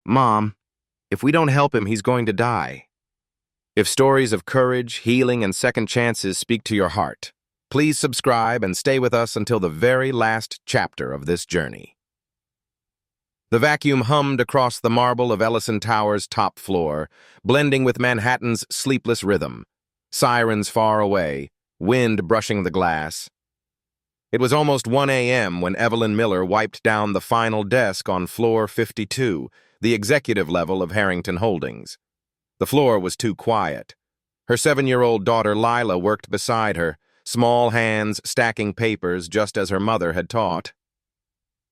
Mom, if we don't help him, he's going to die. If stories of courage, healing, and second chances speak to your heart, please subscribe and stay with us until the very last chapter of this journey. The vacuum hummed across the marble of Ellison Tower's top floor, blending with Manhattan's sleepless rhythm. Sirens far away, wind brushing the glass. It was almost 1 a.m. when Evelyn Miller wiped down the final desk on floor 52, the executive level of Harrington Holdings. The floor was too quiet. Her 7-year-old daughter Lila worked beside her, small hands stacking papers just as her mother had taught.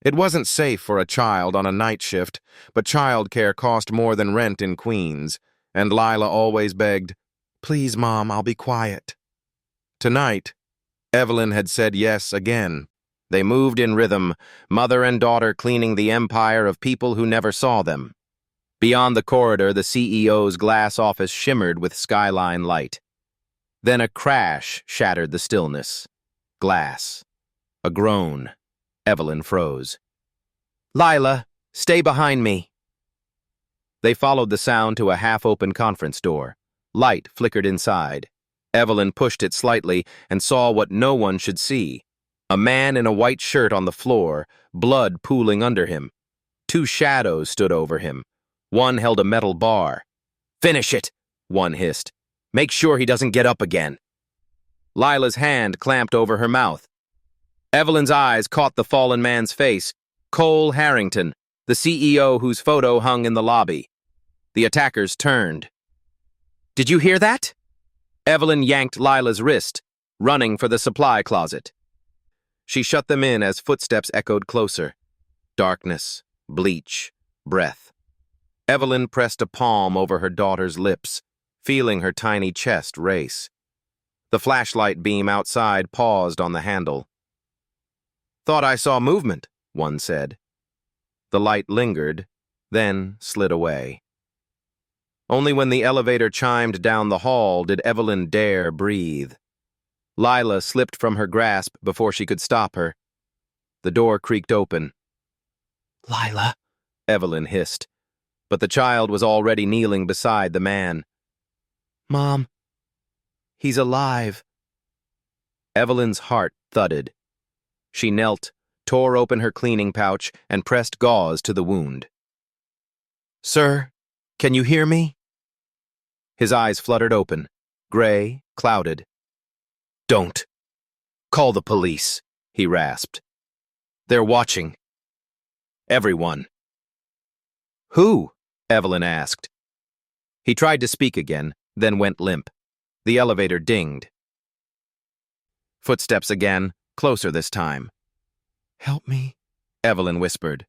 It wasn't safe for a child on a night shift, but childcare cost more than rent in Queens, and Lila always begged, "Please, Mom, I'll be quiet." Tonight, Evelyn had said yes again. They moved in rhythm, mother and daughter cleaning the empire of people who never saw them. Beyond the corridor, the CEO's glass office shimmered with skyline light. Then a crash shattered the stillness. Glass. A groan. Evelyn froze. "Lila, stay behind me." They followed the sound to a half-open conference door. Light flickered inside. Evelyn pushed it slightly and saw what no one should see. A man in a white shirt on the floor, blood pooling under him. 2 shadows stood over him. One held a metal bar. "Finish it," one hissed. "Make sure he doesn't get up again." Lila's hand clamped over her mouth. Evelyn's eyes caught the fallen man's face, Cole Harrington, the CEO whose photo hung in the lobby. The attackers turned. "Did you hear that?" Evelyn yanked Lila's wrist, running for the supply closet. She shut them in as footsteps echoed closer. Darkness, bleach, breath. Evelyn pressed a palm over her daughter's lips, feeling her tiny chest race. The flashlight beam outside paused on the handle. "Thought I saw movement," one said. The light lingered, then slid away. Only when the elevator chimed down the hall did Evelyn dare breathe. Lila slipped from her grasp before she could stop her. The door creaked open. "Lila," Evelyn hissed, but the child was already kneeling beside the man. "Mom, he's alive." Evelyn's heart thudded. She knelt, tore open her cleaning pouch, and pressed gauze to the wound. "Sir, can you hear me?" His eyes fluttered open, gray, clouded. "Don't. Call the police," he rasped. "They're watching. Everyone." "Who?" Evelyn asked. He tried to speak again, then went limp. The elevator dinged. Footsteps again, closer this time. "Help me," Evelyn whispered.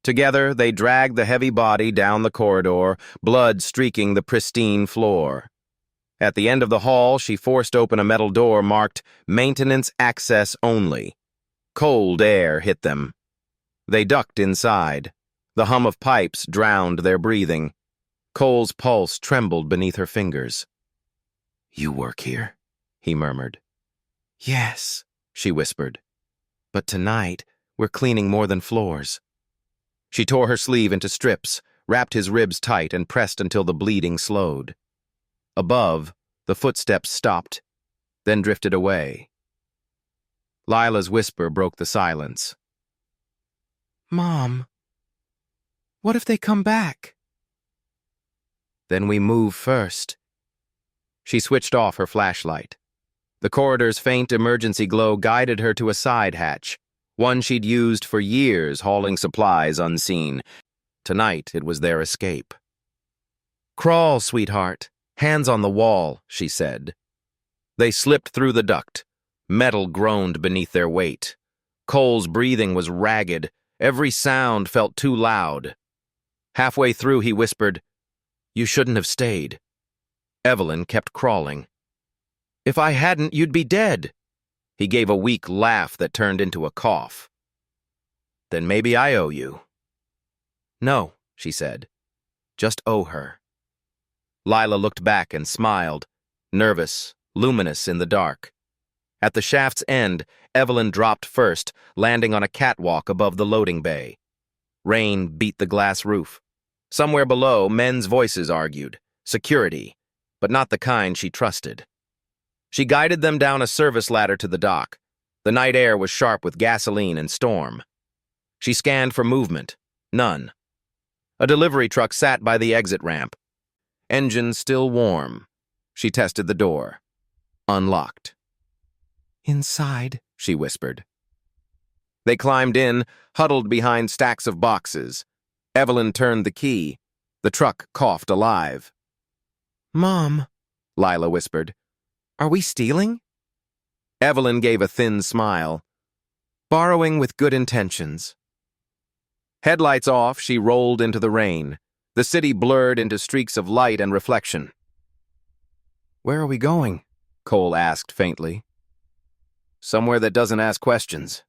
Together, they dragged the heavy body down the corridor, blood streaking the pristine floor. At the end of the hall, she forced open a metal door marked "Maintenance Access Only." Cold air hit them. They ducked inside. The hum of pipes drowned their breathing. Cole's pulse trembled beneath her fingers. "You work here?" he murmured. "Yes," she whispered. "But tonight, we're cleaning more than floors." She tore her sleeve into strips, wrapped his ribs tight, and pressed until the bleeding slowed. Above, the footsteps stopped, then drifted away. Lila's whisper broke the silence. "Mom, what if they come back?" "Then we move first." She switched off her flashlight. The corridor's faint emergency glow guided her to a side hatch, one she'd used for years hauling supplies unseen. Tonight it was their escape. "Crawl, sweetheart. Hands on the wall," she said. They slipped through the duct. Metal groaned beneath their weight. Cole's breathing was ragged. Every sound felt too loud. Halfway through, he whispered, "You shouldn't have stayed." Evelyn kept crawling. "If I hadn't, you'd be dead." He gave a weak laugh that turned into a cough. "Then maybe I owe you." "No," she said. "Just owe her." Lila looked back and smiled, nervous, luminous in the dark. At the shaft's end, Evelyn dropped first, landing on a catwalk above the loading bay. Rain beat the glass roof. Somewhere below, men's voices argued. Security, but not the kind she trusted. She guided them down a service ladder to the dock. The night air was sharp with gasoline and storm. She scanned for movement. None. A delivery truck sat by the exit ramp. Engine still warm. She tested the door. Unlocked. "Inside," she whispered. They climbed in, huddled behind stacks of boxes. Evelyn turned the key. The truck coughed alive. "Mom," Lila whispered, "are we stealing?" Evelyn gave a thin smile. "Borrowing with good intentions." Headlights off, she rolled into the rain. The city blurred into streaks of light and reflection. "Where are we going?" Cole asked faintly. "Somewhere that doesn't ask questions."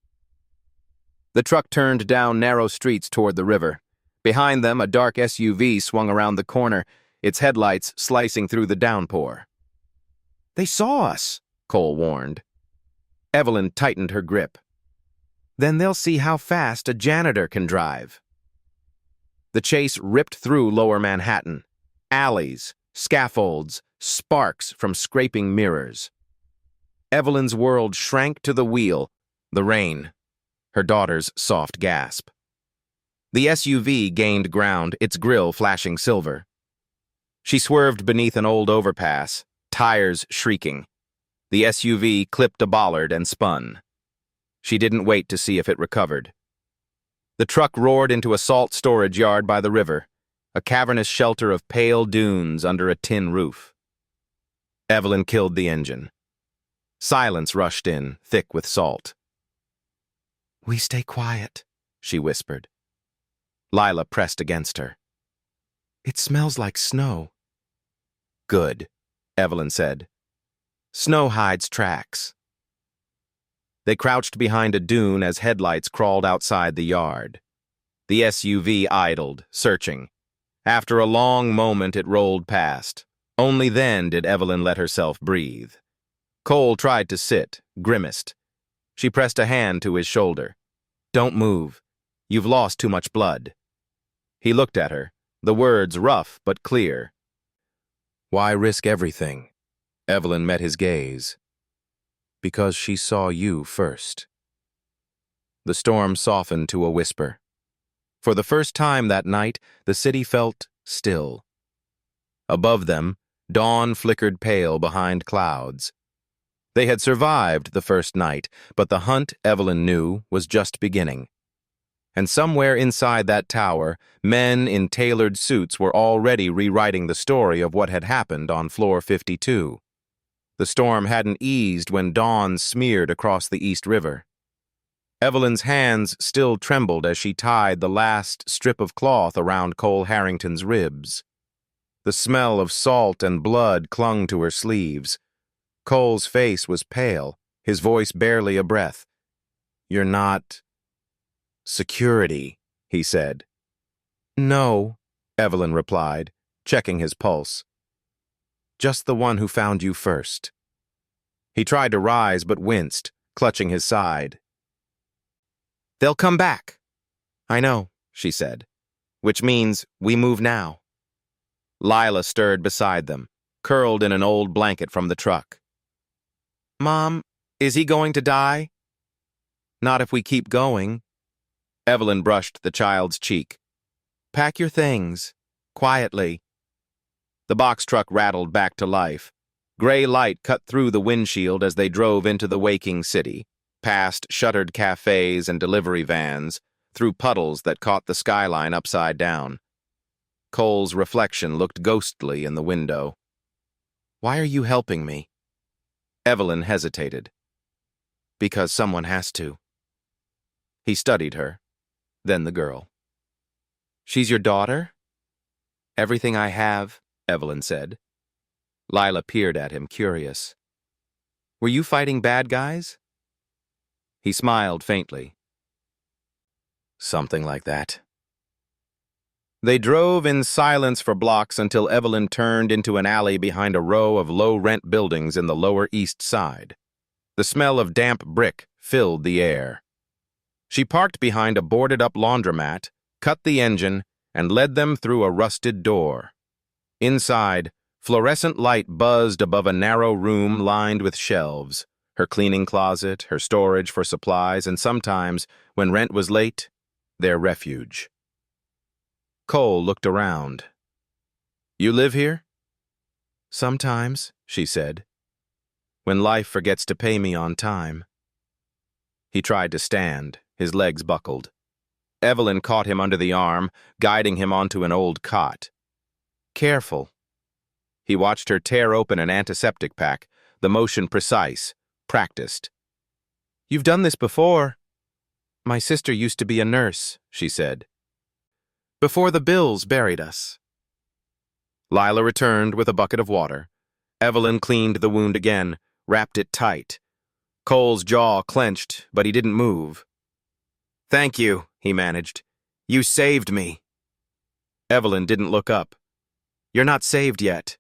The truck turned down narrow streets toward the river. Behind them, a dark SUV swung around the corner, its headlights slicing through the downpour. "They saw us," Cole warned. Evelyn tightened her grip. "Then they'll see how fast a janitor can drive." The chase ripped through Lower Manhattan. Alleys, scaffolds, sparks from scraping mirrors. Evelyn's world shrank to the wheel, the rain, her daughter's soft gasp. The SUV gained ground, its grille flashing silver. She swerved beneath an old overpass, tires shrieking. The SUV clipped a bollard and spun. She didn't wait to see if it recovered. The truck roared into a salt storage yard by the river, a cavernous shelter of pale dunes under a tin roof. Evelyn killed the engine. Silence rushed in, thick with salt. "We stay quiet," she whispered. Lila pressed against her. "It smells like snow." "Good," Evelyn said. "Snow hides tracks." They crouched behind a dune as headlights crawled outside the yard. The SUV idled, searching. After a long moment, it rolled past. Only then did Evelyn let herself breathe. Cole tried to sit, grimaced. She pressed a hand to his shoulder. "Don't move. You've lost too much blood." He looked at her, the words rough but clear. "Why risk everything?" Evelyn met his gaze. "Because she saw you first." The storm softened to a whisper. For the first time that night, the city felt still. Above them, dawn flickered pale behind clouds. They had survived the first night, but the hunt, Evelyn knew, was just beginning. And somewhere inside that tower, men in tailored suits were already rewriting the story of what had happened on floor 52. The storm hadn't eased when dawn smeared across the East River. Evelyn's hands still trembled as she tied the last strip of cloth around Cole Harrington's ribs. The smell of salt and blood clung to her sleeves. Cole's face was pale, his voice barely a breath. "You're not... security," he said. "No," Evelyn replied, checking his pulse. "Just the one who found you first." He tried to rise but winced, clutching his side. "They'll come back." "I know," she said, "which means we move now." Lila stirred beside them, curled in an old blanket from the truck. "Mom, is he going to die?" "Not if we keep going." Evelyn brushed the child's cheek. "Pack your things. Quietly." The box truck rattled back to life. Gray light cut through the windshield as they drove into the waking city, past shuttered cafes and delivery vans, through puddles that caught the skyline upside down. Cole's reflection looked ghostly in the window. "Why are you helping me?" Evelyn hesitated. "Because someone has to." He studied her, then the girl. "She's your daughter?" "Everything I have," Evelyn said. Lila peered at him, curious. "Were you fighting bad guys?" He smiled faintly. "Something like that." They drove in silence for blocks until Evelyn turned into an alley behind a row of low-rent buildings in the Lower East Side. The smell of damp brick filled the air. She parked behind a boarded-up laundromat, cut the engine, and led them through a rusted door. Inside, fluorescent light buzzed above a narrow room lined with shelves, her cleaning closet, her storage for supplies, and sometimes, when rent was late, their refuge. Cole looked around. "You live here?" "Sometimes," she said. "When life forgets to pay me on time." He tried to stand, his legs buckled. Evelyn caught him under the arm, guiding him onto an old cot. "Careful." He watched her tear open an antiseptic pack, the motion precise, practiced. "You've done this before." "My sister used to be a nurse," she said. "Before the Bills buried us." Lila returned with a bucket of water. Evelyn cleaned the wound again, wrapped it tight. Cole's jaw clenched, but he didn't move. "Thank you," he managed. "You saved me." Evelyn didn't look up. "You're not saved yet."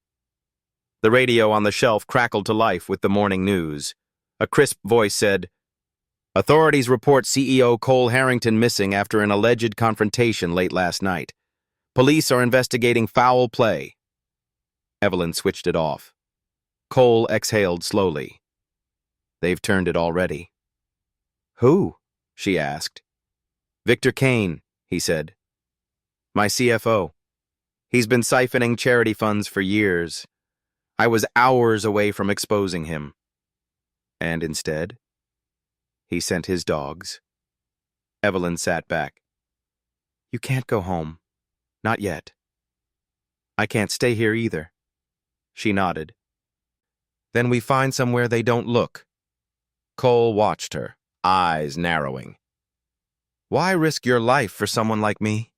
The radio on the shelf crackled to life with the morning news. A crisp voice said, "Authorities report CEO Cole Harrington missing after an alleged confrontation late last night. Police are investigating foul play." Evelyn switched it off. Cole exhaled slowly. "They've turned it already." "Who?" she asked. "Victor Kane," he said. "My CFO. He's been siphoning charity funds for years. I was hours away from exposing him. And instead, he sent his dogs." Evelyn sat back. "You can't go home. Not yet." "I can't stay here either." She nodded. "Then we find somewhere they don't look." Cole watched her, eyes narrowing. "Why risk your life for someone like me?"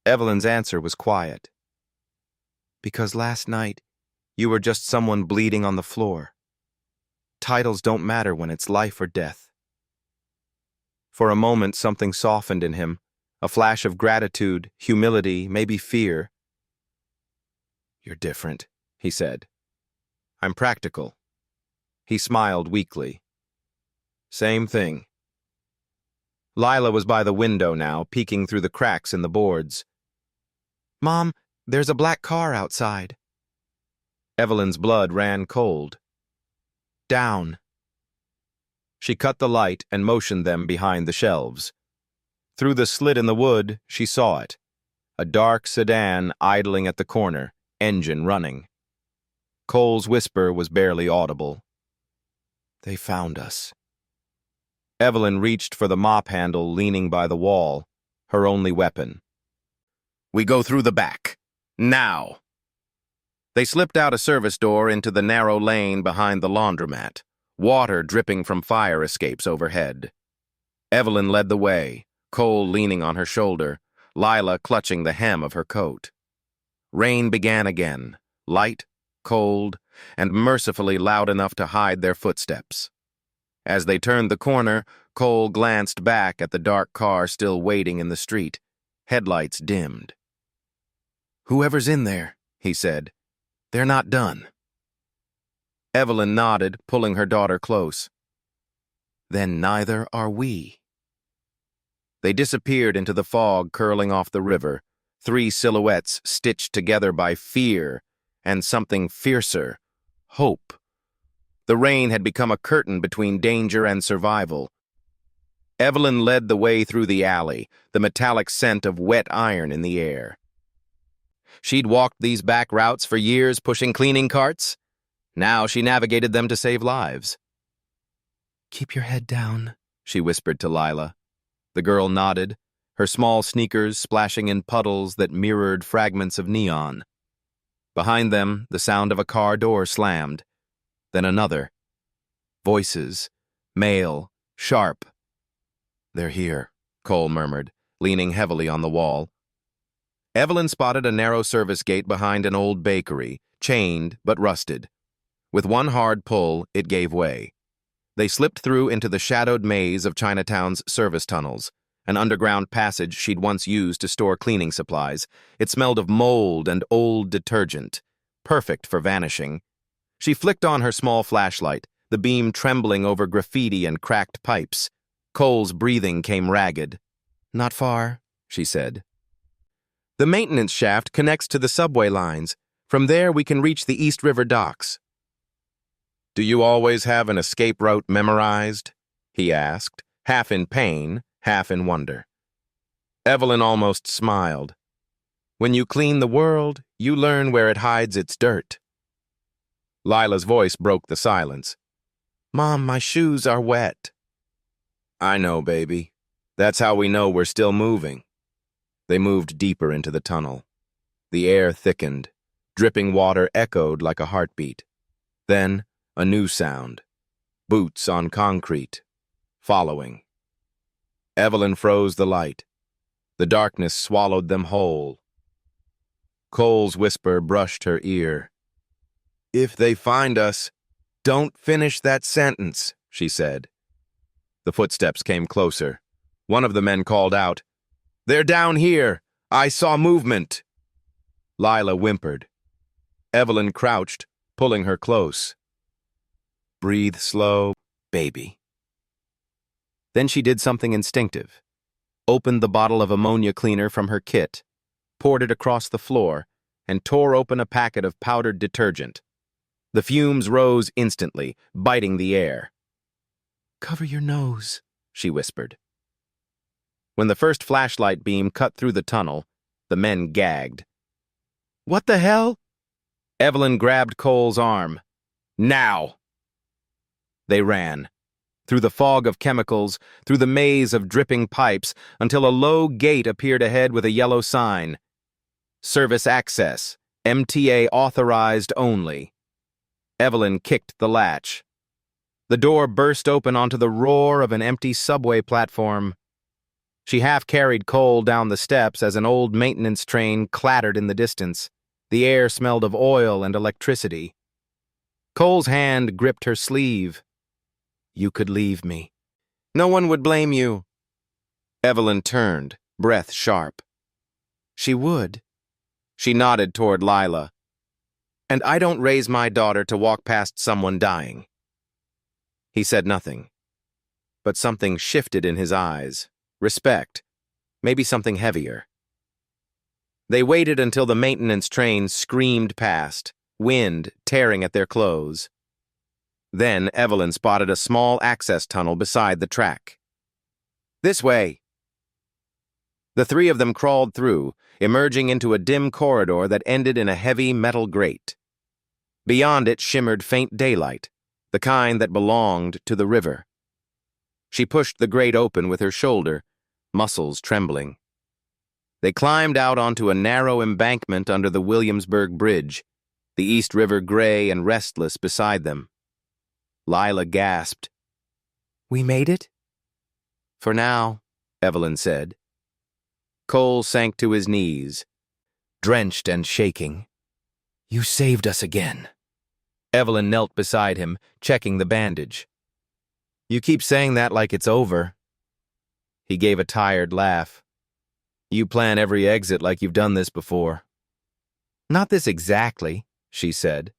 Evelyn's answer was quiet. "Because last night, you were just someone bleeding on the floor. Titles don't matter when it's life or death." For a moment, something softened in him, a flash of gratitude, humility, maybe fear. "You're different," he said. "I'm practical." He smiled weakly. "Same thing." Lila was by the window now, peeking through the cracks in the boards. "Mom, there's a black car outside." Evelyn's blood ran cold. "Down." She cut the light and motioned them behind the shelves. Through the slit in the wood, she saw it. A dark sedan idling at the corner, engine running. Cole's whisper was barely audible. "They found us." Evelyn reached for the mop handle leaning by the wall, her only weapon. "We go through the back. Now!" They slipped out a service door into the narrow lane behind the laundromat, water dripping from fire escapes overhead. Evelyn led the way, Cole leaning on her shoulder, Lila clutching the hem of her coat. Rain began again, light, cold, and mercifully loud enough to hide their footsteps. As they turned the corner, Cole glanced back at the dark car still waiting in the street, headlights dimmed. "Whoever's in there," he said, "they're not done." Evelyn nodded, pulling her daughter close. "Then neither are we." They disappeared into the fog curling off the river, three silhouettes stitched together by fear and something fiercer, hope. The rain had become a curtain between danger and survival. Evelyn led the way through the alley, the metallic scent of wet iron in the air. She'd walked these back routes for years pushing cleaning carts. Now she navigated them to save lives. "Keep your head down," she whispered to Lila. The girl nodded, her small sneakers splashing in puddles that mirrored fragments of neon. Behind them, the sound of a car door slammed. Then another. Voices, male, sharp. "They're here," Cole murmured, leaning heavily on the wall. Evelyn spotted a narrow service gate behind an old bakery, chained but rusted. With one hard pull, it gave way. They slipped through into the shadowed maze of Chinatown's service tunnels, an underground passage she'd once used to store cleaning supplies. It smelled of mold and old detergent, perfect for vanishing. She flicked on her small flashlight, the beam trembling over graffiti and cracked pipes. Cole's breathing came ragged. "Not far," she said. The maintenance shaft connects to the subway lines. From there, we can reach the East River docks. Do you always have an escape route memorized? He asked, half in pain, half in wonder. Evelyn almost smiled. When you clean the world, you learn where it hides its dirt. Lila's voice broke the silence. Mom, my shoes are wet. I know, baby. That's how we know we're still moving. They moved deeper into the tunnel. The air thickened. Dripping water echoed like a heartbeat. Then, a new sound. Boots on concrete. Following. Evelyn froze the light. The darkness swallowed them whole. Cole's whisper brushed her ear. If they find us, don't finish that sentence, she said. The footsteps came closer. One of the men called out, They're down here! I saw movement! Lila whimpered. Evelyn crouched, pulling her close. Breathe slow, baby. Then she did something instinctive. Opened the bottle of ammonia cleaner from her kit, poured it across the floor, and tore open a packet of powdered detergent. The fumes rose instantly, biting the air. Cover your nose, she whispered. When the first flashlight beam cut through the tunnel, the men gagged. What the hell? Evelyn grabbed Cole's arm. Now! They ran. Through the fog of chemicals, through the maze of dripping pipes, until a low gate appeared ahead with a yellow sign. Service access. MTA authorized only. Evelyn kicked the latch. The door burst open onto the roar of an empty subway platform. She half-carried Cole down the steps as an old maintenance train clattered in the distance. The air smelled of oil and electricity. Cole's hand gripped her sleeve. You could leave me. No one would blame you. Evelyn turned, breath sharp. She would. She nodded toward Lila. And I don't raise my daughter to walk past someone dying. He said nothing. But something shifted in his eyes. Respect. Maybe something heavier. They waited until the maintenance train screamed past, wind tearing at their clothes. Then Evelyn spotted a small access tunnel beside the track. This way. The three of them crawled through, emerging into a dim corridor that ended in a heavy metal grate. Beyond it shimmered faint daylight, the kind that belonged to the river. She pushed the grate open with her shoulder, muscles trembling. They climbed out onto a narrow embankment under the Williamsburg Bridge, the East River gray and restless beside them. Lila gasped. We made it? For now, Evelyn said. Cole sank to his knees, drenched and shaking. You saved us again. Evelyn knelt beside him, checking the bandage. You keep saying that like it's over. He gave a tired laugh. You plan every exit like you've done this before. Not this exactly, she said.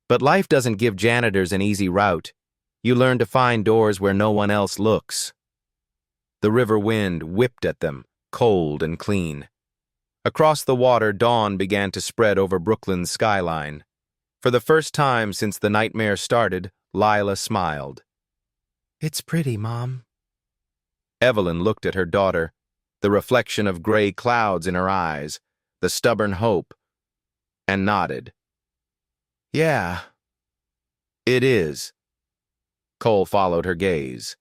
But life doesn't give janitors an easy route. You learn to find doors where no one else looks. The river wind whipped at them, cold and clean. Across the water, dawn began to spread over Brooklyn's skyline. For the first time since the nightmare started, Lila smiled. It's pretty, Mom. Evelyn looked at her daughter, the reflection of gray clouds in her eyes, the stubborn hope, and nodded. Yeah, it is. Cole followed her gaze.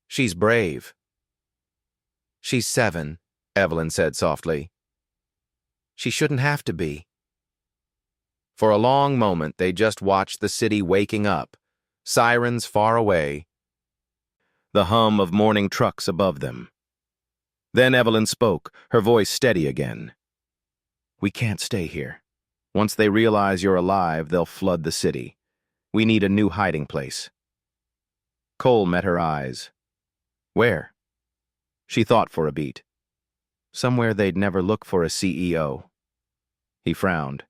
She's brave. She's 7, Evelyn said softly. She shouldn't have to be. For a long moment, they just watched the city waking up, sirens far away, the hum of morning trucks above them. Then Evelyn spoke, her voice steady again. We can't stay here. Once they realize you're alive, they'll flood the city. We need a new hiding place. Cole met her eyes. Where? She thought for a beat. Somewhere they'd never look for a CEO. He frowned.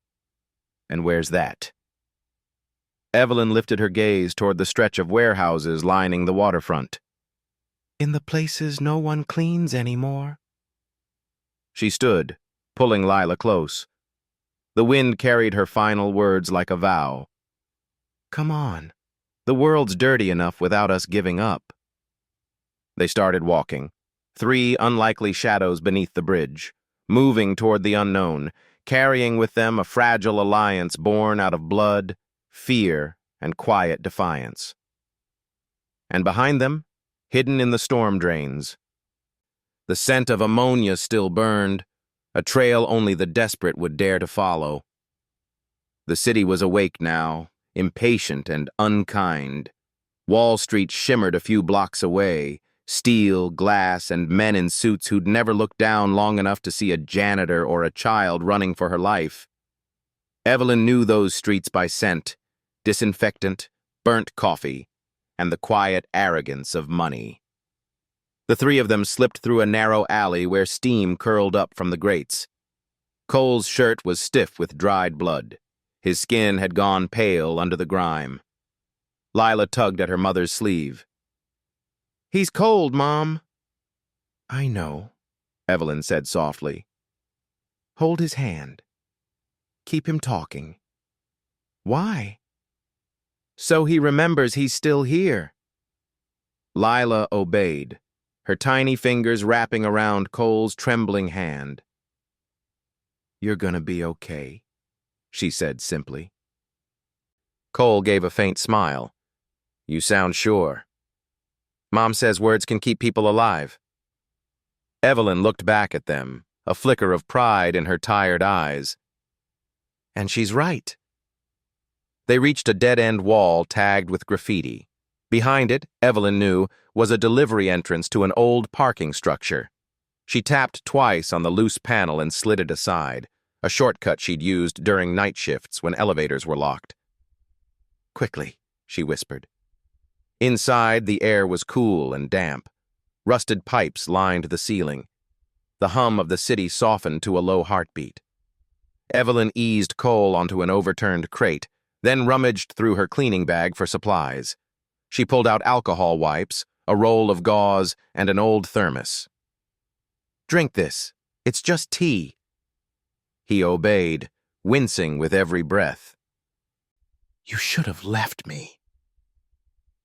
And where's that? Evelyn lifted her gaze toward the stretch of warehouses lining the waterfront. In the places no one cleans anymore. She stood, pulling Lila close. The wind carried her final words like a vow. Come on. The world's dirty enough without us giving up. They started walking, 3 unlikely shadows beneath the bridge, moving toward the unknown, carrying with them a fragile alliance born out of blood, fear, and quiet defiance. And behind them, hidden in the storm drains, the scent of ammonia still burned, a trail only the desperate would dare to follow. The city was awake now, impatient and unkind. Wall Street shimmered a few blocks away, steel, glass, and men in suits who'd never looked down long enough to see a janitor or a child running for her life. Evelyn knew those streets by scent, disinfectant, burnt coffee, and the quiet arrogance of money. The 3 of them slipped through a narrow alley where steam curled up from the grates. Cole's shirt was stiff with dried blood. His skin had gone pale under the grime. Lila tugged at her mother's sleeve. He's cold, Mom. I know, Evelyn said softly. Hold his hand. Keep him talking. Why? So he remembers he's still here. Lila obeyed, her tiny fingers wrapping around Cole's trembling hand. You're gonna be okay, she said simply. Cole gave a faint smile. You sound sure. Mom says words can keep people alive. Evelyn looked back at them, a flicker of pride in her tired eyes. And she's right. They reached a dead-end wall tagged with graffiti. Behind it, Evelyn knew, was a delivery entrance to an old parking structure. She tapped twice on the loose panel and slid it aside, a shortcut she'd used during night shifts when elevators were locked. Quickly, she whispered. Inside, the air was cool and damp. Rusted pipes lined the ceiling. The hum of the city softened to a low heartbeat. Evelyn eased Cole onto an overturned crate, then rummaged through her cleaning bag for supplies. She pulled out alcohol wipes, a roll of gauze, and an old thermos. Drink this. It's just tea. He obeyed, wincing with every breath. You should have left me.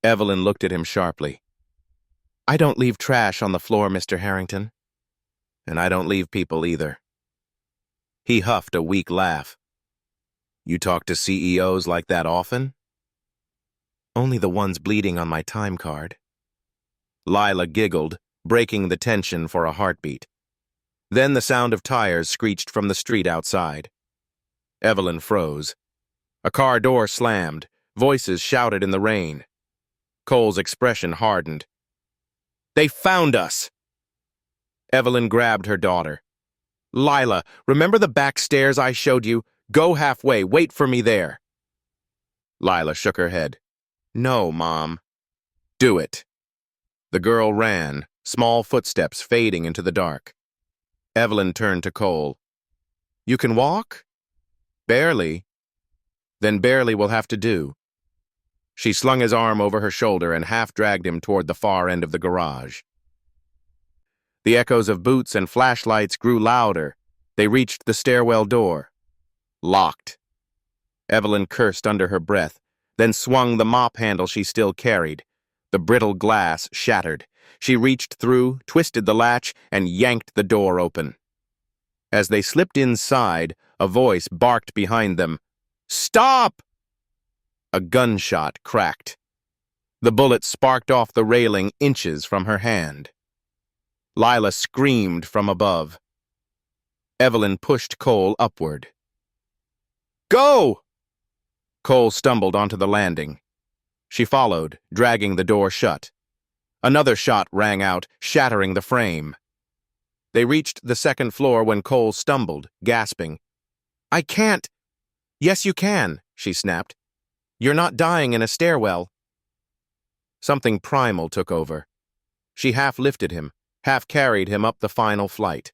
Evelyn looked at him sharply. I don't leave trash on the floor, Mr. Harrington. And I don't leave people either. He huffed a weak laugh. You talk to CEOs like that often? Only the ones bleeding on my time card. Lila giggled, breaking the tension for a heartbeat. Then the sound of tires screeched from the street outside. Evelyn froze. A car door slammed. Voices shouted in the rain. Cole's expression hardened. They found us! Evelyn grabbed her daughter. Lila, remember the back stairs I showed you? Go halfway, wait for me there. Lila shook her head. No, Mom. Do it. The girl ran, small footsteps fading into the dark. Evelyn turned to Cole. You can walk? Barely. Then barely will have to do. She slung his arm over her shoulder and half-dragged him toward the far end of the garage. The echoes of boots and flashlights grew louder. They reached the stairwell door. Locked. Evelyn cursed under her breath, then swung the mop handle she still carried. The brittle glass shattered. She reached through, twisted the latch, and yanked the door open. As they slipped inside, a voice barked behind them. Stop! A gunshot cracked. The bullet sparked off the railing inches from her hand. Lila screamed from above. Evelyn pushed Cole upward. Go! Cole stumbled onto the landing. She followed, dragging the door shut. Another shot rang out, shattering the frame. They reached the second floor when Cole stumbled, gasping. I can't. Yes, you can, she snapped. You're not dying in a stairwell. Something primal took over. She half lifted him, half carried him up the final flight.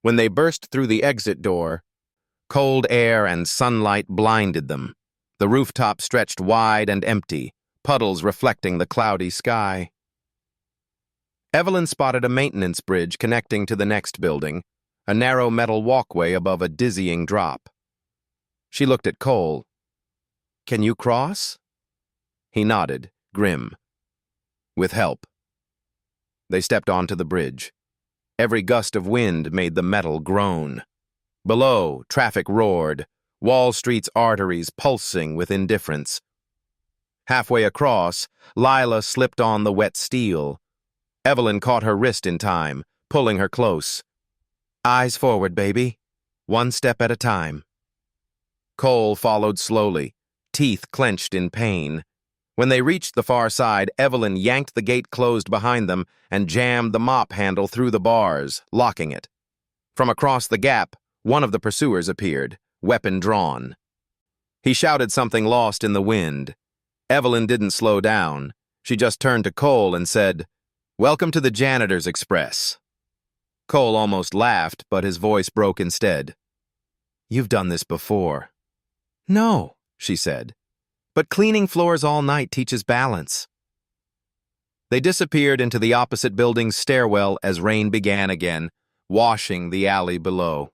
When they burst through the exit door, cold air and sunlight blinded them. The rooftop stretched wide and empty, puddles reflecting the cloudy sky. Evelyn spotted a maintenance bridge connecting to the next building, a narrow metal walkway above a dizzying drop. She looked at Cole. "Can you cross?" He nodded, grim. "With help." They stepped onto the bridge. Every gust of wind made the metal groan. Below, traffic roared, Wall Street's arteries pulsing with indifference. Halfway across, Lila slipped on the wet steel. Evelyn caught her wrist in time, pulling her close. "Eyes forward, baby. One step at a time." Cole followed slowly, teeth clenched in pain. When they reached the far side, Evelyn yanked the gate closed behind them and jammed the mop handle through the bars, locking it. From across the gap, one of the pursuers appeared, weapon drawn. He shouted something lost in the wind. Evelyn didn't slow down. She just turned to Cole and said, "Welcome to the Janitor's Express." Cole almost laughed, but his voice broke instead. "You've done this before." "No," she said, "but cleaning floors all night teaches balance." They disappeared into the opposite building's stairwell as rain began again, washing the alley below.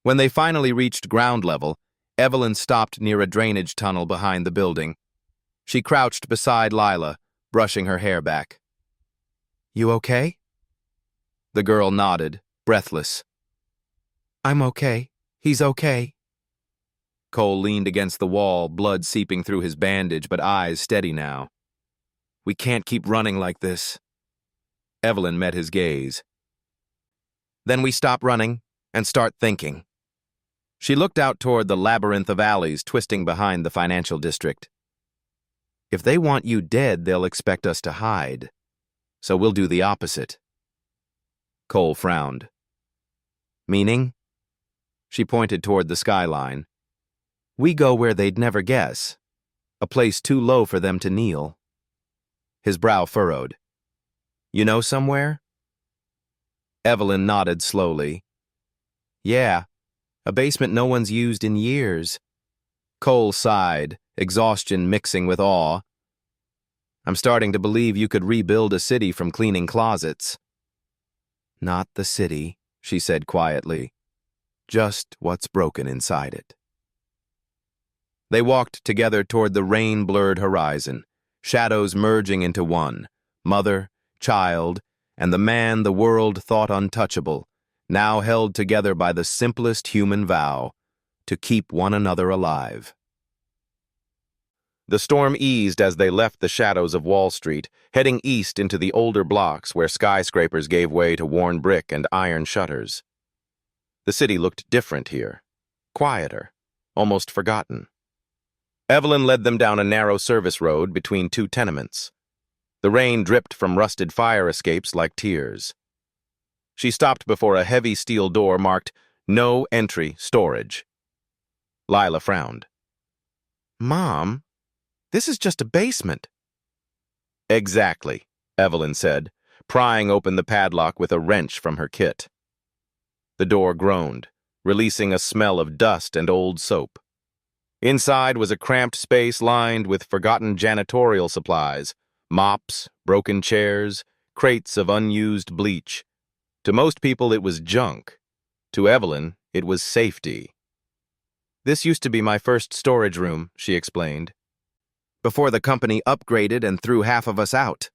When they finally reached ground level, Evelyn stopped near a drainage tunnel behind the building. She crouched beside Lila, brushing her hair back. "You okay?" The girl nodded, breathless. "I'm okay. He's okay." Cole leaned against the wall, blood seeping through his bandage, but eyes steady now. "We can't keep running like this." Evelyn met his gaze. "Then we stop running and start thinking." She looked out toward the labyrinth of alleys twisting behind the financial district. "If they want you dead, they'll expect us to hide. So we'll do the opposite." Cole frowned. "Meaning?" She pointed toward the skyline. "We go where they'd never guess. A place too low for them to kneel." His brow furrowed. "You know somewhere?" Evelyn nodded slowly. "Yeah, a basement no one's used in years." Cole sighed, exhaustion mixing with awe. "I'm starting to believe you could rebuild a city from cleaning closets." "Not the city," she said quietly. "Just what's broken inside it." They walked together toward the rain-blurred horizon, shadows merging into one, mother, child, and the man the world thought untouchable, now held together by the simplest human vow, to keep one another alive. The storm eased as they left the shadows of Wall Street, heading east into the older blocks where skyscrapers gave way to worn brick and iron shutters. The city looked different here, quieter, almost forgotten. Evelyn led them down a narrow service road between two tenements. The rain dripped from rusted fire escapes like tears. She stopped before a heavy steel door marked "No Entry Storage." Lila frowned. "Mom, this is just a basement." "Exactly," Evelyn said, prying open the padlock with a wrench from her kit. The door groaned, releasing a smell of dust and old soap. Inside was a cramped space lined with forgotten janitorial supplies, mops, broken chairs, crates of unused bleach. To most people it was junk. To Evelyn, it was safety. "This used to be my first storage room," she explained, "before the company upgraded and threw half of us out."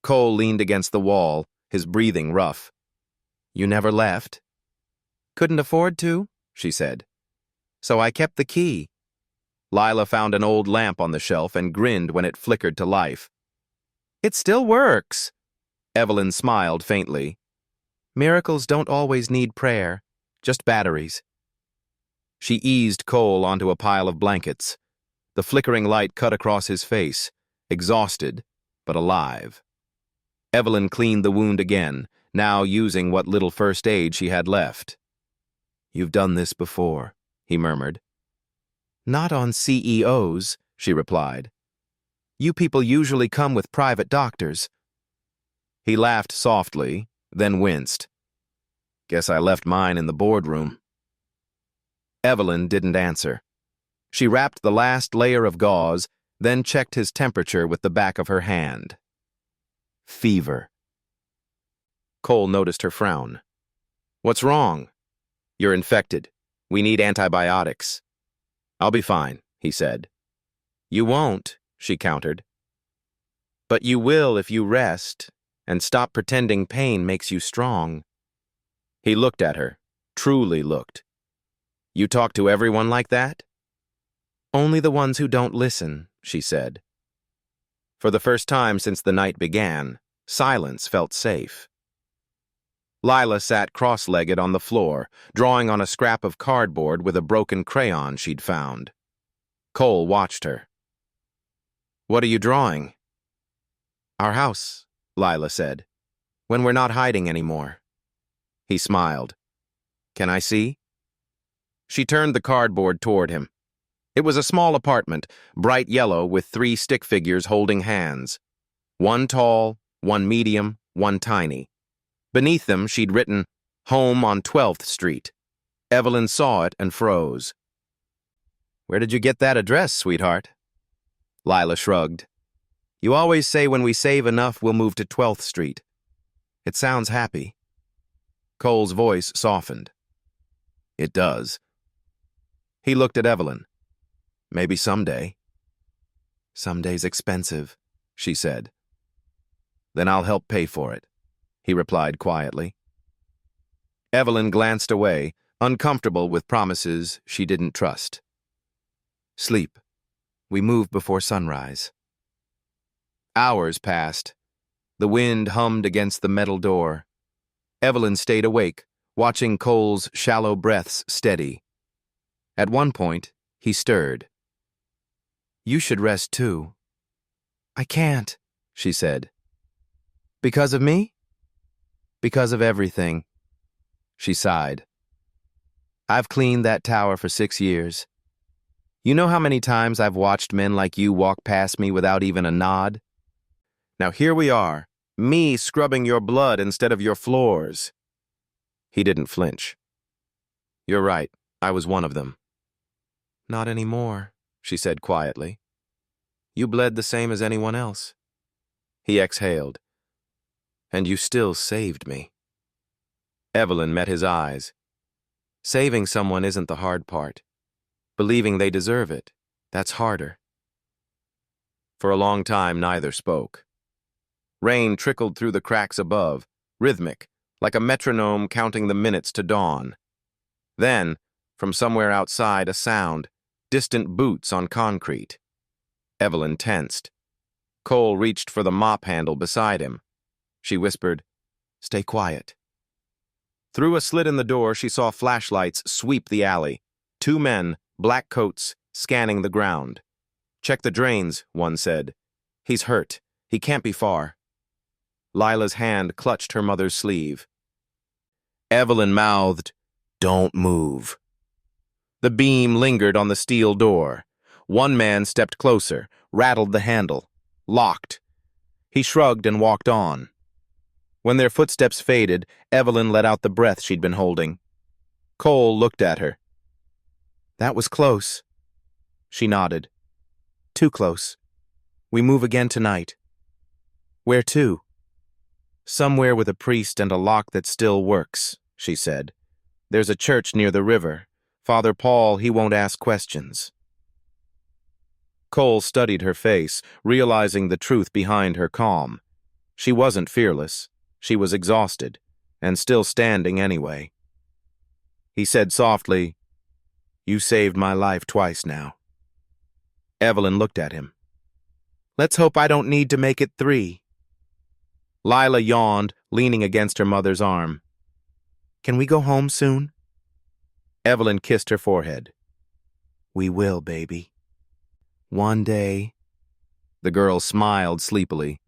Cole leaned against the wall, his breathing rough. "You never left?" "Couldn't afford to," she said. "So I kept the key." Lila found an old lamp on the shelf and grinned when it flickered to life. "It still works." Evelyn smiled faintly. "Miracles don't always need prayer, just batteries." She eased Cole onto a pile of blankets. The flickering light cut across his face, exhausted, but alive. Evelyn cleaned the wound again, now using what little first aid she had left. "You've done this before," he murmured. "Not on CEOs," she replied. "You people usually come with private doctors." He laughed softly, then winced. "Guess I left mine in the boardroom." Evelyn didn't answer. She wrapped the last layer of gauze, then checked his temperature with the back of her hand. Fever. Cole noticed her frown. What's wrong? You're infected. We need antibiotics. I'll be fine, he said. You won't, she countered. But you will if you rest and stop pretending pain makes you strong. He looked at her, truly looked. You talk to everyone like that? Only the ones who don't listen, she said. For the first time since the night began, silence felt safe. Lila sat cross-legged on the floor, drawing on a scrap of cardboard with a broken crayon she'd found. Cole watched her. What are you drawing? Our house, Lila said, when we're not hiding anymore. He smiled. Can I see? She turned the cardboard toward him. It was a small apartment, bright yellow with 3 stick figures holding hands. One tall, one medium, one tiny. Beneath them, she'd written, Home on 12th Street. Evelyn saw it and froze. Where did you get that address, sweetheart? Lila shrugged. You always say when we save enough, we'll move to 12th Street. It sounds happy. Cole's voice softened. It does. He looked at Evelyn. Maybe someday. Someday's expensive, she said. Then I'll help pay for it, he replied quietly. Evelyn glanced away, uncomfortable with promises she didn't trust. Sleep. We move before sunrise. Hours passed. The wind hummed against the metal door. Evelyn stayed awake, watching Cole's shallow breaths steady. At one point, he stirred. You should rest too. I can't, she said. Because of me? Because of everything. She sighed. I've cleaned that tower for 6 years. You know how many times I've watched men like you walk past me without even a nod? Now here we are, me scrubbing your blood instead of your floors. He didn't flinch. You're right, I was one of them. Not anymore, she said quietly. You bled the same as anyone else. He exhaled. And you still saved me. Evelyn met his eyes. Saving someone isn't the hard part. Believing they deserve it, that's harder. For a long time, neither spoke. Rain trickled through the cracks above, rhythmic, like a metronome counting the minutes to dawn. Then, from somewhere outside, a sound, distant boots on concrete. Evelyn tensed. Cole reached for the mop handle beside him. She whispered, Stay quiet. Through a slit in the door, she saw flashlights sweep the alley. 2 men, black coats, scanning the ground. Check the drains, one said. He's hurt. He can't be far. Lila's hand clutched her mother's sleeve. Evelyn mouthed, Don't move. The beam lingered on the steel door. One man stepped closer, rattled the handle. Locked. He shrugged and walked on. When their footsteps faded, Evelyn let out the breath she'd been holding. Cole looked at her. That was close. She nodded. Too close. We move again tonight. Where to? Somewhere with a priest and a lock that still works, she said. There's a church near the river. Father Paul, he won't ask questions. Cole studied her face, realizing the truth behind her calm. She wasn't fearless. She was exhausted, and still standing anyway. He said softly, You saved my life twice now. Evelyn looked at him. Let's hope I don't need to make it 3. Lila yawned, leaning against her mother's arm. Can we go home soon? Evelyn kissed her forehead. We will, baby. One day. The girl smiled sleepily.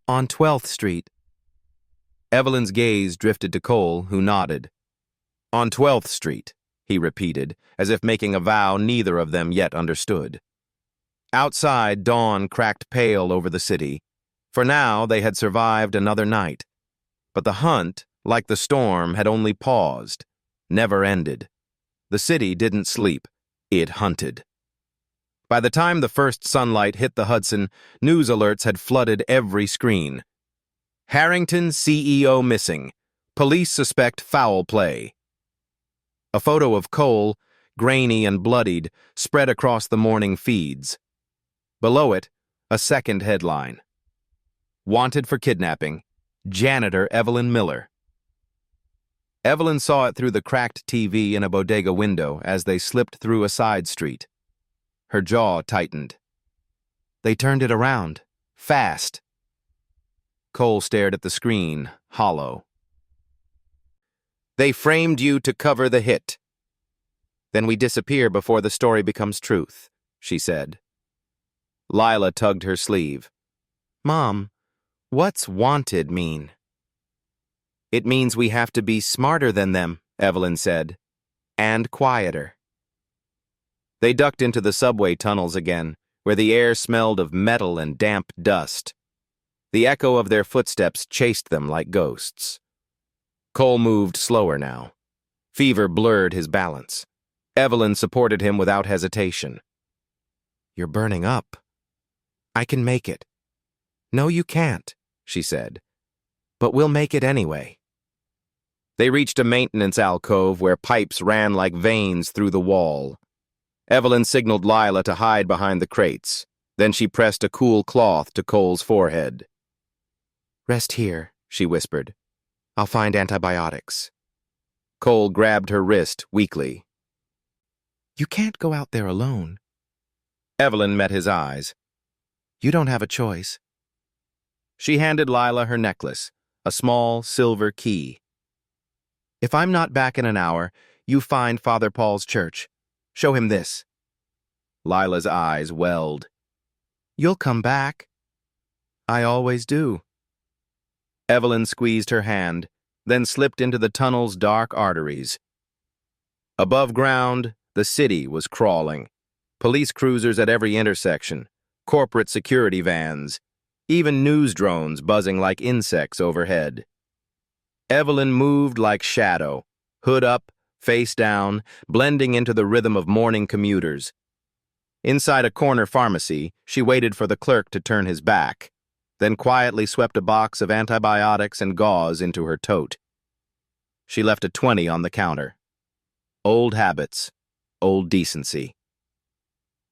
On 12th Street. Evelyn's gaze drifted to Cole, who nodded. On 12th Street, he repeated, as if making a vow neither of them yet understood. Outside, dawn cracked pale over the city. For now, they had survived another night. But the hunt, like the storm, had only paused, never ended. The city didn't sleep. It hunted. By the time the first sunlight hit the Hudson, news alerts had flooded every screen. Harrington CEO missing. Police suspect foul play. A photo of Cole, grainy and bloodied, spread across the morning feeds. Below it, a second headline. Wanted for kidnapping, janitor Evelyn Miller. Evelyn saw it through the cracked TV in a bodega window as they slipped through a side street. Her jaw tightened. They turned it around, fast. Cole stared at the screen, hollow. They framed you to cover the hit. Then we disappear before the story becomes truth, she said. Lila tugged her sleeve. Mom, what's wanted mean? It means we have to be smarter than them, Evelyn said, and quieter. They ducked into the subway tunnels again, where the air smelled of metal and damp dust. The echo of their footsteps chased them like ghosts. Cole moved slower now. Fever blurred his balance. Evelyn supported him without hesitation. You're burning up. I can make it. No, you can't, she said. But we'll make it anyway. They reached a maintenance alcove where pipes ran like veins through the wall. Evelyn signaled Lila to hide behind the crates. Then she pressed a cool cloth to Cole's forehead. Rest here, she whispered. I'll find antibiotics. Cole grabbed her wrist weakly. You can't go out there alone. Evelyn met his eyes. You don't have a choice. She handed Lila her necklace, a small silver key. If I'm not back in an hour, you find Father Paul's church. Show him this. Lila's eyes welled. You'll come back. I always do. Evelyn squeezed her hand, then slipped into the tunnel's dark arteries. Above ground, the city was crawling. Police cruisers at every intersection, corporate security vans, even news drones buzzing like insects overhead. Evelyn moved like shadow, hood up, face down, blending into the rhythm of morning commuters. Inside a corner pharmacy, she waited for the clerk to turn his back, then quietly swept a box of antibiotics and gauze into her tote. She left a 20 on the counter. Old habits, old decency.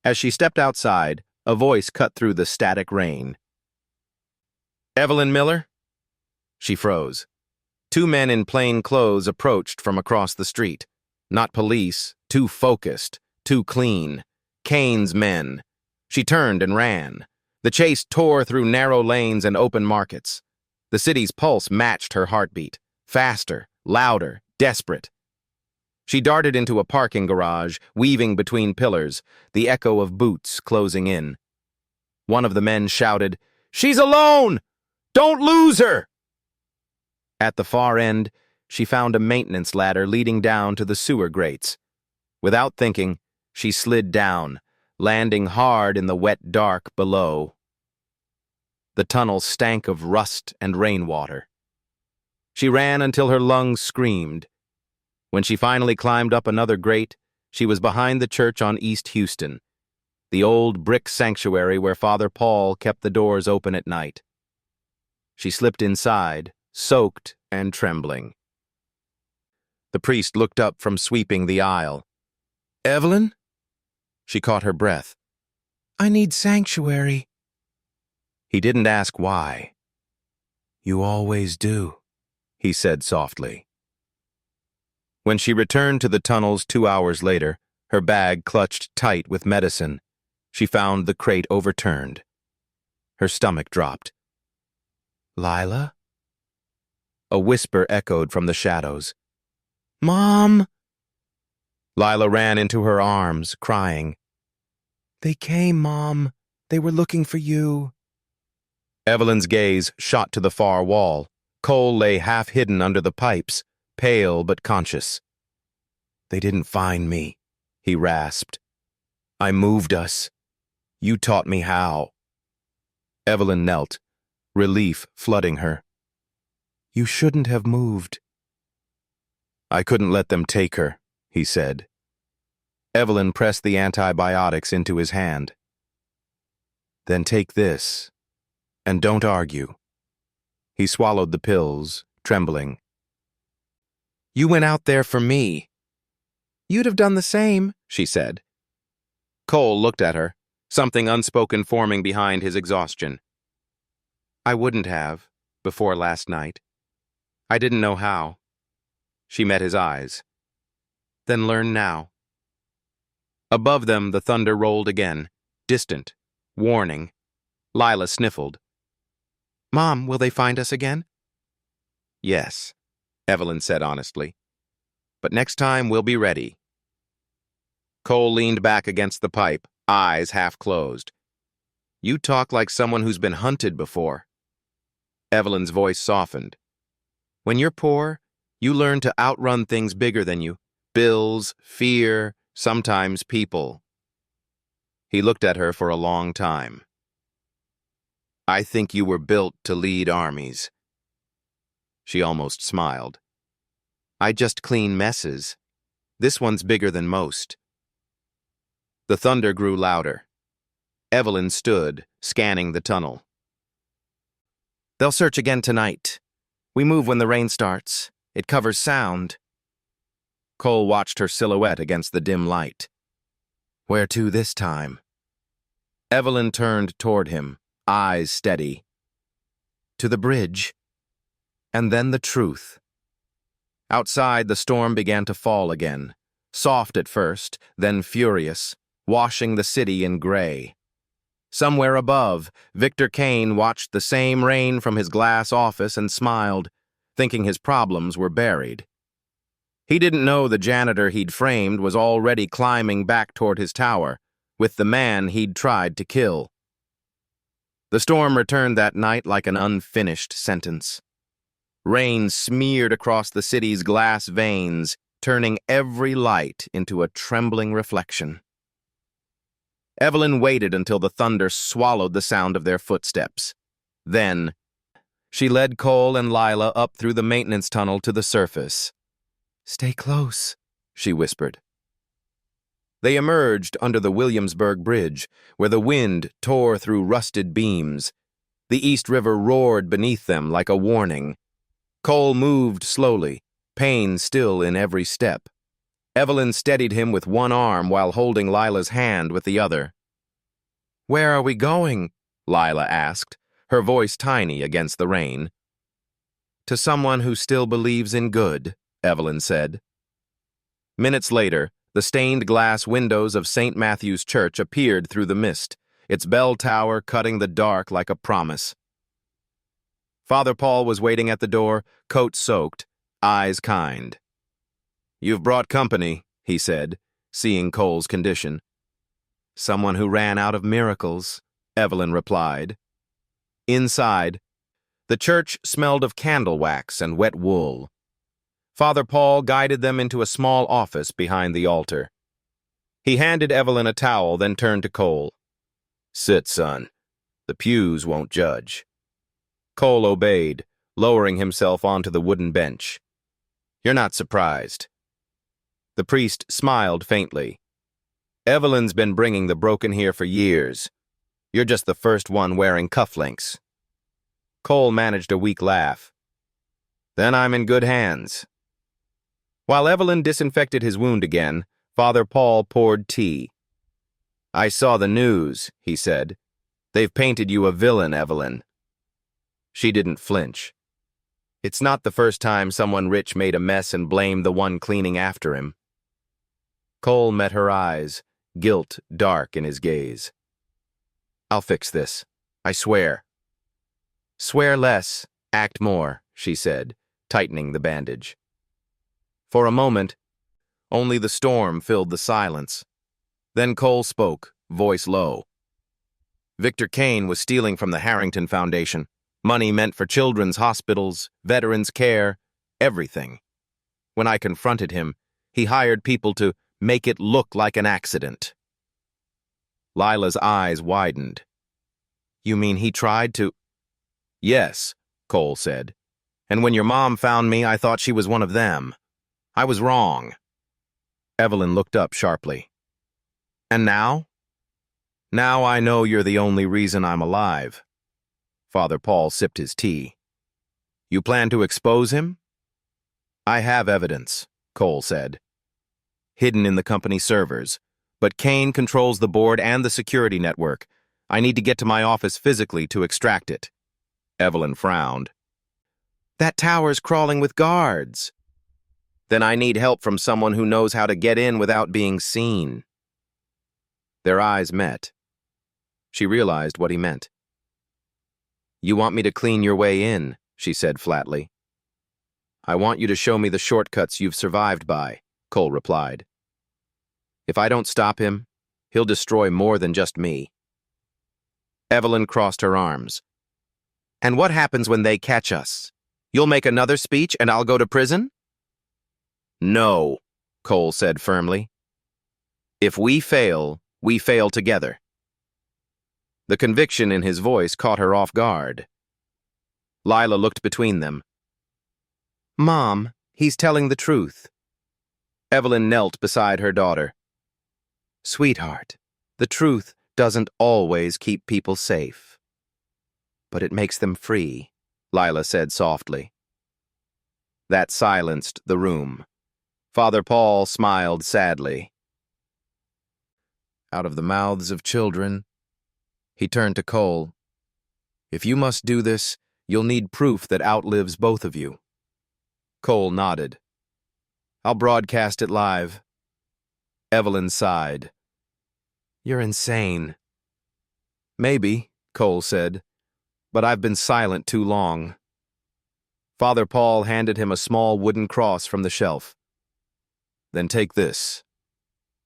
As she stepped outside, a voice cut through the static rain. Evelyn Miller? She froze. Two men in plain clothes approached from across the street. Not police, too focused, too clean. Kane's men. She turned and ran. The chase tore through narrow lanes and open markets. The city's pulse matched her heartbeat. Faster, louder, desperate. She darted into a parking garage, weaving between pillars, the echo of boots closing in. One of the men shouted, "She's alone! Don't lose her!" At the far end, she found a maintenance ladder leading down to the sewer grates. Without thinking, she slid down, landing hard in the wet dark below. The tunnel stank of rust and rainwater. She ran until her lungs screamed. When she finally climbed up another grate, she was behind the church on East Houston, the old brick sanctuary where Father Paul kept the doors open at night. She slipped inside, soaked and trembling. The priest looked up from sweeping the aisle. "Evelyn?" She caught her breath. "I need sanctuary." He didn't ask why. "You always do," he said softly. When she returned to the tunnels 2 hours later, her bag clutched tight with medicine, she found the crate overturned. Her stomach dropped. "Lila?" A whisper echoed from the shadows. "Mom!" Lila ran into her arms, crying. "They came, Mom. They were looking for you." Evelyn's gaze shot to the far wall. Cole lay half-hidden under the pipes, pale but conscious. "They didn't find me," he rasped. "I moved us. You taught me how." Evelyn knelt, relief flooding her. "You shouldn't have moved." "I couldn't let them take her," he said. Evelyn pressed the antibiotics into his hand. "Then take this, and don't argue." He swallowed the pills, trembling. You went out there for me. You'd have done the same, she said. Cole looked at her, something unspoken forming behind his exhaustion. I wouldn't have, before last night. I didn't know how. She met his eyes. Then learn now. Above them, the thunder rolled again, distant, warning. Lila sniffled. Mom, will they find us again? Yes, Evelyn said honestly. But next time we'll be ready. Cole leaned back against the pipe, eyes half closed. You talk like someone who's been hunted before. Evelyn's voice softened. When you're poor, you learn to outrun things bigger than you. Bills, fear, sometimes people. He looked at her for a long time. I think you were built to lead armies. She almost smiled. I just clean messes. This one's bigger than most. The thunder grew louder. Evelyn stood, scanning the tunnel. They'll search again tonight. We move when the rain starts. It covers sound. Cole watched her silhouette against the dim light. Where to this time? Evelyn turned toward him, eyes steady. To the bridge. And then the truth. Outside, the storm began to fall again, soft at first, then furious, washing the city in gray. Somewhere above, Victor Kane watched the same rain from his glass office and smiled, thinking his problems were buried. He didn't know the janitor he'd framed was already climbing back toward his tower, with the man he'd tried to kill. The storm returned that night like an unfinished sentence. Rain smeared across the city's glass veins, turning every light into a trembling reflection. Evelyn waited until the thunder swallowed the sound of their footsteps. Then, she led Cole and Lila up through the maintenance tunnel to the surface. Stay close, she whispered. They emerged under the Williamsburg Bridge, where the wind tore through rusted beams. The East River roared beneath them like a warning. Cole moved slowly, pain still in every step. Evelyn steadied him with one arm while holding Lila's hand with the other. Where are we going? Lila asked, her voice tiny against the rain. To someone who still believes in good, Evelyn said. Minutes later, the stained glass windows of St. Matthew's Church appeared through the mist, its bell tower cutting the dark like a promise. Father Paul was waiting at the door, coat soaked, eyes kind. You've brought company, he said, seeing Cole's condition. Someone who ran out of miracles, Evelyn replied. Inside, the church smelled of candle wax and wet wool. Father Paul guided them into a small office behind the altar. He handed Evelyn a towel, then turned to Cole. Sit, son. The pews won't judge. Cole obeyed, lowering himself onto the wooden bench. You're not surprised. The priest smiled faintly. Evelyn's been bringing the broken here for years. You're just the first one wearing cufflinks. Cole managed a weak laugh. Then I'm in good hands. While Evelyn disinfected his wound again, Father Paul poured tea. I saw the news, he said. They've painted you a villain, Evelyn. She didn't flinch. It's not the first time someone rich made a mess and blamed the one cleaning after him. Cole met her eyes, guilt dark in his gaze. I'll fix this, I swear. Swear less, act more, she said, tightening the bandage. For a moment, only the storm filled the silence. Then Cole spoke, voice low. Victor Kane was stealing from the Harrington Foundation, money meant for children's hospitals, veterans' care, everything. When I confronted him, he hired people to make it look like an accident. Lila's eyes widened. You mean he tried to... Yes, Cole said. And when your mom found me, I thought she was one of them. I was wrong. Evelyn looked up sharply. And now? Now I know you're the only reason I'm alive. Father Paul sipped his tea. You plan to expose him? I have evidence, Cole said. Hidden in the company servers. But Kane controls the board and the security network. I need to get to my office physically to extract it. Evelyn frowned. That tower's crawling with guards. Then I need help from someone who knows how to get in without being seen. Their eyes met. She realized what he meant. You want me to clean your way in, she said flatly. I want you to show me the shortcuts you've survived by, Cole replied. If I don't stop him, he'll destroy more than just me. Evelyn crossed her arms. And what happens when they catch us? You'll make another speech and I'll go to prison? No, Cole said firmly. If we fail together. The conviction in his voice caught her off guard. Lila looked between them. Mom, he's telling the truth. Evelyn knelt beside her daughter. Sweetheart, the truth doesn't always keep people safe. But it makes them free, Lila said softly. That silenced the room. Father Paul smiled sadly. Out of the mouths of children, he turned to Cole. If you must do this, you'll need proof that outlives both of you. Cole nodded. I'll broadcast it live. Evelyn sighed. You're insane. Maybe, Cole said, but I've been silent too long. Father Paul handed him a small wooden cross from the shelf. Then take this.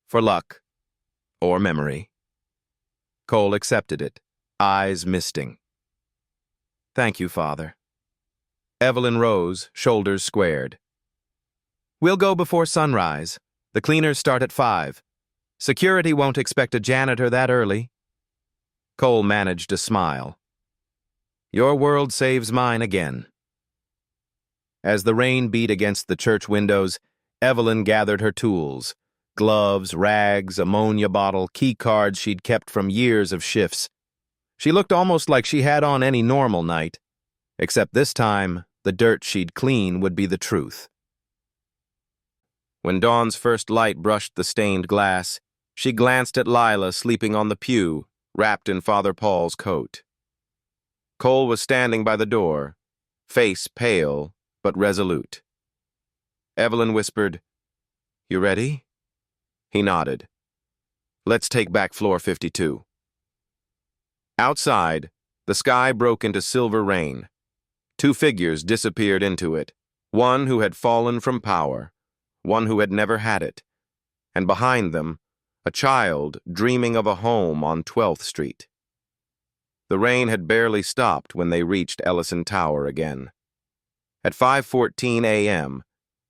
For luck. Or memory. Cole accepted it, eyes misting. Thank you, Father. Evelyn rose, shoulders squared. We'll go before sunrise. The cleaners start at 5. Security won't expect a janitor that early. Cole managed a smile. Your world saves mine again. As the rain beat against the church windows, Evelyn gathered her tools. Gloves, rags, ammonia bottle, key cards she'd kept from years of shifts. She looked almost like she had on any normal night, except this time, the dirt she'd clean would be the truth. When dawn's first light brushed the stained glass, she glanced at Lila sleeping on the pew, wrapped in Father Paul's coat. Cole was standing by the door, face pale but resolute. Evelyn whispered, You ready? He nodded. Let's take back floor 52. Outside, the sky broke into silver rain. 2 figures disappeared into it, one who had fallen from power, one who had never had it, and behind them, a child dreaming of a home on 12th Street. The rain had barely stopped when they reached Ellison Tower again. At 5:14 a.m.,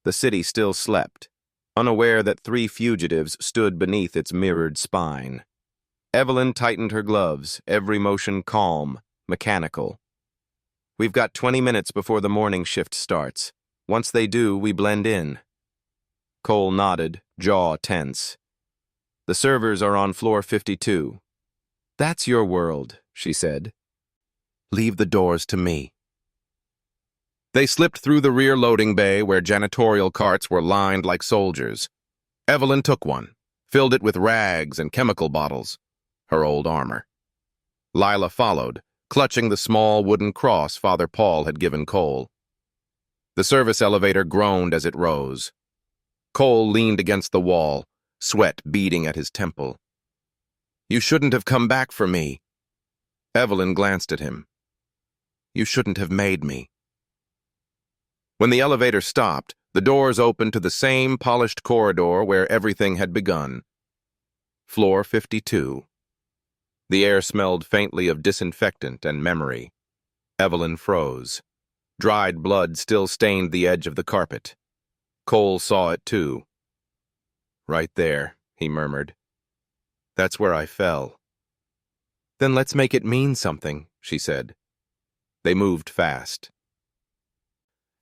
the city still slept, unaware that 3 fugitives stood beneath its mirrored spine. Evelyn tightened her gloves, every motion calm, mechanical. We've got 20 minutes before the morning shift starts. Once they do, we blend in. Cole nodded, jaw tense. The servers are on floor 52. That's your world, she said. Leave the doors to me. They slipped through the rear loading bay where janitorial carts were lined like soldiers. Evelyn took one, filled it with rags and chemical bottles, her old armor. Lila followed, clutching the small wooden cross Father Paul had given Cole. The service elevator groaned as it rose. Cole leaned against the wall, sweat beading at his temple. You shouldn't have come back for me. Evelyn glanced at him. You shouldn't have made me. When the elevator stopped, the doors opened to the same polished corridor where everything had begun. Floor 52. The air smelled faintly of disinfectant and memory. Evelyn froze. Dried blood still stained the edge of the carpet. Cole saw it too. Right there, he murmured. That's where I fell. Then let's make it mean something, she said. They moved fast.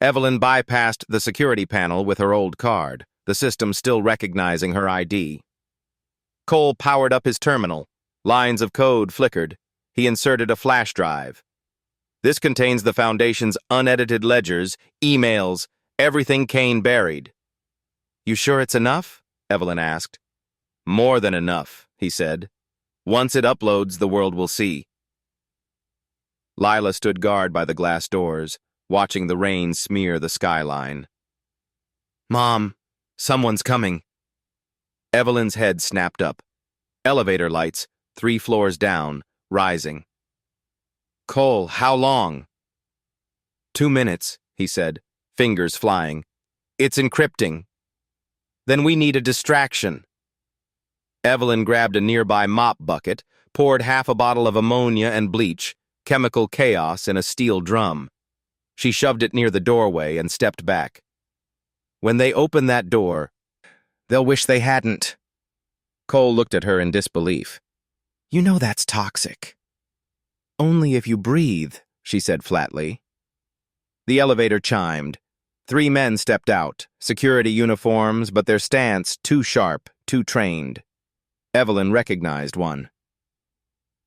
Evelyn bypassed the security panel with her old card, the system still recognizing her ID. Cole powered up his terminal. Lines of code flickered. He inserted a flash drive. This contains the Foundation's unedited ledgers, emails, everything Kane buried. You sure it's enough? Evelyn asked. More than enough, he said. Once it uploads, the world will see. Lila stood guard by the glass doors, watching the rain smear the skyline. Mom, someone's coming. Evelyn's head snapped up. Elevator lights, 3 floors down, rising. Cole, how long? 2 minutes, he said, fingers flying. It's encrypting. Then we need a distraction. Evelyn grabbed a nearby mop bucket, poured half a bottle of ammonia and bleach, chemical chaos in a steel drum. She shoved it near the doorway and stepped back. When they open that door, they'll wish they hadn't. Cole looked at her in disbelief. You know that's toxic. Only if you breathe, she said flatly. The elevator chimed. 3 men stepped out, security uniforms, but their stance too sharp, too trained. Evelyn recognized one.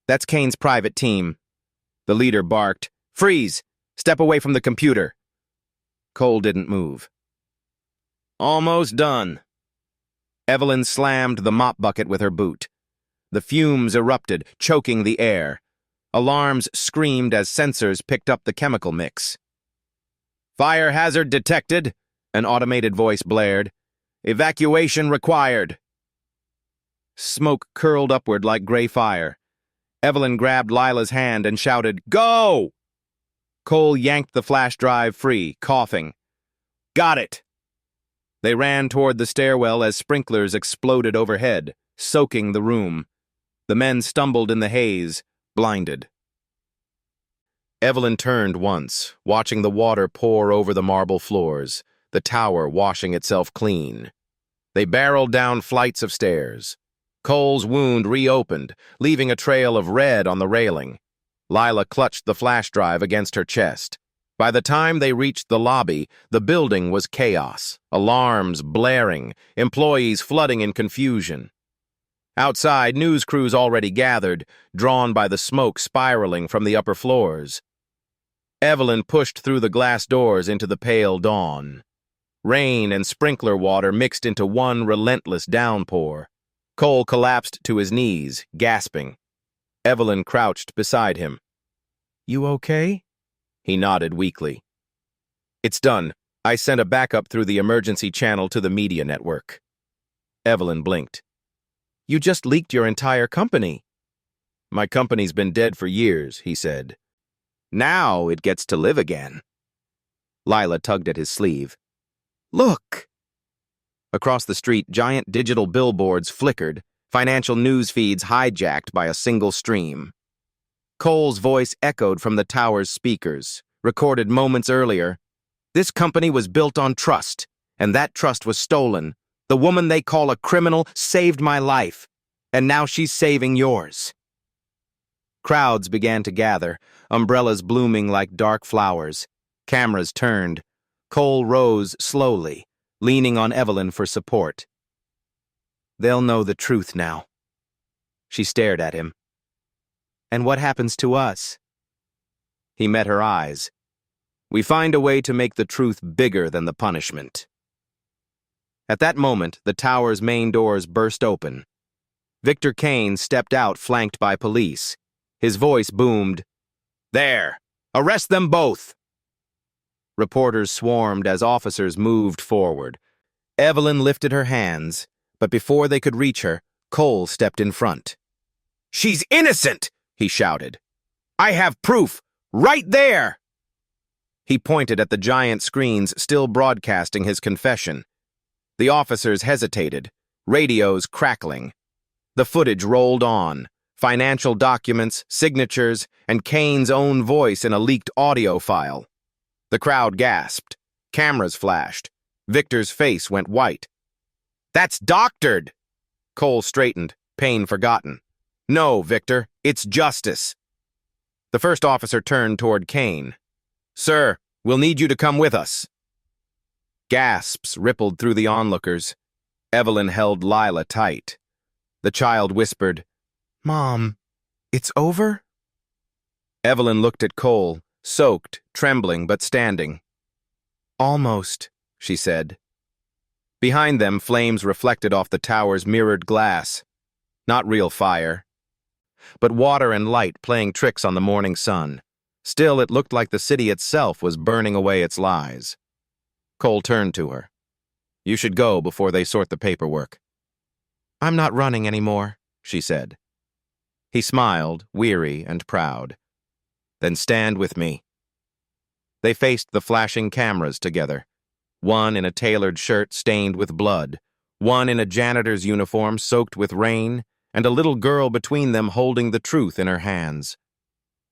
That's Kane's private team. The leader barked, Freeze! Step away from the computer. Cole didn't move. Almost done. Evelyn slammed the mop bucket with her boot. The fumes erupted, choking the air. Alarms screamed as sensors picked up the chemical mix. Fire hazard detected, an automated voice blared. Evacuation required. Smoke curled upward like gray fire. Evelyn grabbed Lila's hand and shouted, Go! Cole yanked the flash drive free, coughing. Got it! They ran toward the stairwell as sprinklers exploded overhead, soaking the room. The men stumbled in the haze, blinded. Evelyn turned once, watching the water pour over the marble floors, the tower washing itself clean. They barreled down flights of stairs. Cole's wound reopened, leaving a trail of red on the railing. Lila clutched the flash drive against her chest. By the time they reached the lobby, the building was chaos, alarms blaring, employees flooding in confusion. Outside, news crews already gathered, drawn by the smoke spiraling from the upper floors. Evelyn pushed through the glass doors into the pale dawn. Rain and sprinkler water mixed into one relentless downpour. Cole collapsed to his knees, gasping. Evelyn crouched beside him. You okay? He nodded weakly. It's done. I sent a backup through the emergency channel to the media network. Evelyn blinked. You just leaked your entire company. My company's been dead for years, he said. Now it gets to live again. Lila tugged at his sleeve. Look! Across the street, giant digital billboards flickered, financial news feeds hijacked by a single stream. Cole's voice echoed from the tower's speakers, recorded moments earlier. This company was built on trust, and that trust was stolen. The woman they call a criminal saved my life, and now she's saving yours. Crowds began to gather, umbrellas blooming like dark flowers. Cameras turned. Cole rose slowly, leaning on Evelyn for support. They'll know the truth now. She stared at him. And what happens to us? He met her eyes. We find a way to make the truth bigger than the punishment. At that moment, the tower's main doors burst open. Victor Kane stepped out, flanked by police. His voice boomed, There! Arrest them both! Reporters swarmed as officers moved forward. Evelyn lifted her hands, but before they could reach her, Cole stepped in front. She's innocent! He shouted. I have proof! Right there! He pointed at the giant screens still broadcasting his confession. The officers hesitated, radios crackling. The footage rolled on, financial documents, signatures, and Kane's own voice in a leaked audio file. The crowd gasped. Cameras flashed. Victor's face went white. That's doctored! Cole straightened, pain forgotten. No, Victor, it's justice. The first officer turned toward Kane. Sir, we'll need you to come with us. Gasps rippled through the onlookers. Evelyn held Lila tight. The child whispered, Mom, it's over? Evelyn looked at Cole, soaked, trembling, but standing. Almost, she said. Behind them, flames reflected off the tower's mirrored glass. Not real fire, but water and light playing tricks on the morning sun. Still, it looked like the city itself was burning away its lies. Cole turned to her. You should go before they sort the paperwork. I'm not running anymore, she said. He smiled, weary and proud. Then stand with me. They faced the flashing cameras together. One in a tailored shirt stained with blood, one in a janitor's uniform soaked with rain, and a little girl between them holding the truth in her hands.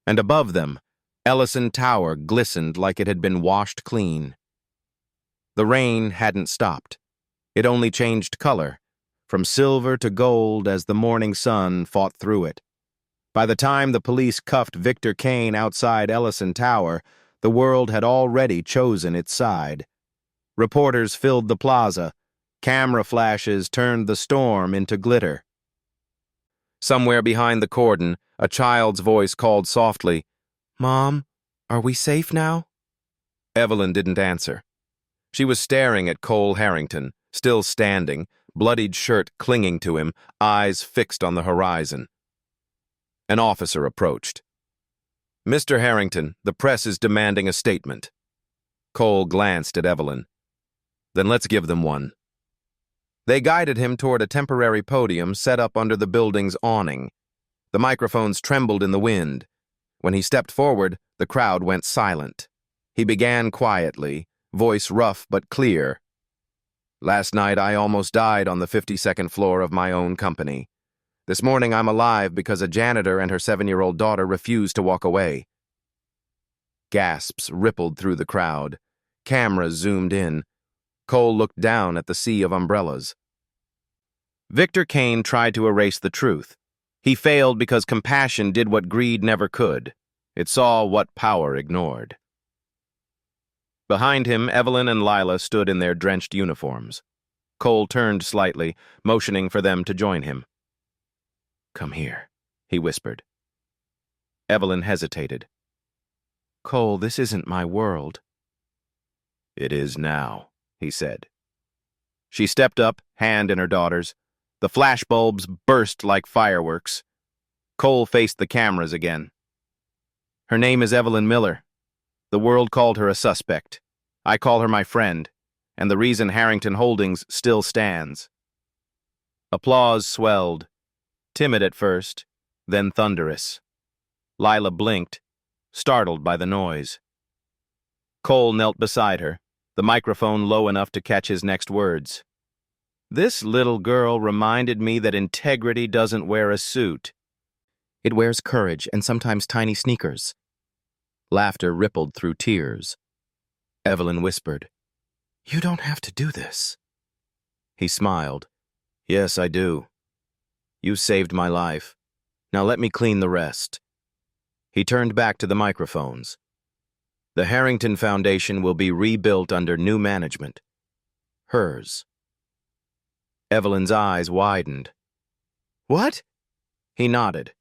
And above them, Ellison Tower glistened like it had been washed clean. The rain hadn't stopped. It only changed color, from silver to gold as the morning sun fought through it. By the time the police cuffed Victor Kane outside Ellison Tower, the world had already chosen its side. Reporters filled the plaza. Camera flashes turned the storm into glitter. Somewhere behind the cordon, a child's voice called softly, "Mom, are we safe now?" Evelyn didn't answer. She was staring at Cole Harrington, still standing, bloodied shirt clinging to him, eyes fixed on the horizon. An officer approached. "Mr. Harrington, the press is demanding a statement." Cole glanced at Evelyn. "Then let's give them one." They guided him toward a temporary podium set up under the building's awning. The microphones trembled in the wind. When he stepped forward, the crowd went silent. He began quietly, voice rough but clear. "Last night I almost died on the 52nd floor of my own company. This morning I'm alive because a janitor and her 7-year-old daughter refused to walk away." Gasps rippled through the crowd. Cameras zoomed in. Cole looked down at the sea of umbrellas. Victor Kane tried to erase the truth. He failed because compassion did what greed never could. It saw what power ignored. Behind him, Evelyn and Lila stood in their drenched uniforms. Cole turned slightly, motioning for them to join him. "Come here," he whispered. Evelyn hesitated. "Cole, this isn't my world." "It is now," he said. She stepped up, hand in her daughter's. The flashbulbs burst like fireworks. Cole faced the cameras again. "Her name is Evelyn Miller. The world called her a suspect. I call her my friend, and the reason Harrington Holdings still stands." Applause swelled, timid at first, then thunderous. Lila blinked, startled by the noise. Cole knelt beside her, the microphone low enough to catch his next words. "This little girl reminded me that integrity doesn't wear a suit. It wears courage and sometimes tiny sneakers." Laughter rippled through tears. Evelyn whispered, "You don't have to do this." He smiled. "Yes, I do. You saved my life. Now let me clean the rest." He turned back to the microphones. "The Harrington Foundation will be rebuilt under new management. Hers." Evelyn's eyes widened. "What?" He nodded.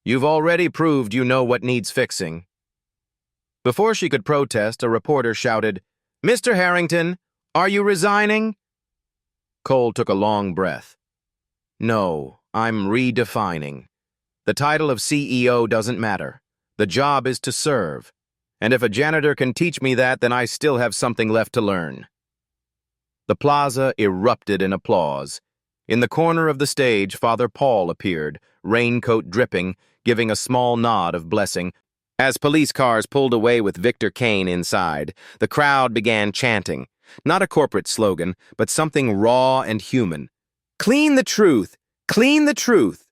"You've already proved you know what needs fixing." Before she could protest, a reporter shouted, "Mr. Harrington, are you resigning?" Cole took a long breath. "No, I'm redefining. The title of CEO doesn't matter. The job is to serve. And if a janitor can teach me that, then I still have something left to learn." The plaza erupted in applause. In the corner of the stage, Father Paul appeared, raincoat dripping, giving a small nod of blessing. As police cars pulled away with Victor Kane inside, the crowd began chanting, not a corporate slogan, but something raw and human. "Clean the truth! Clean the truth!"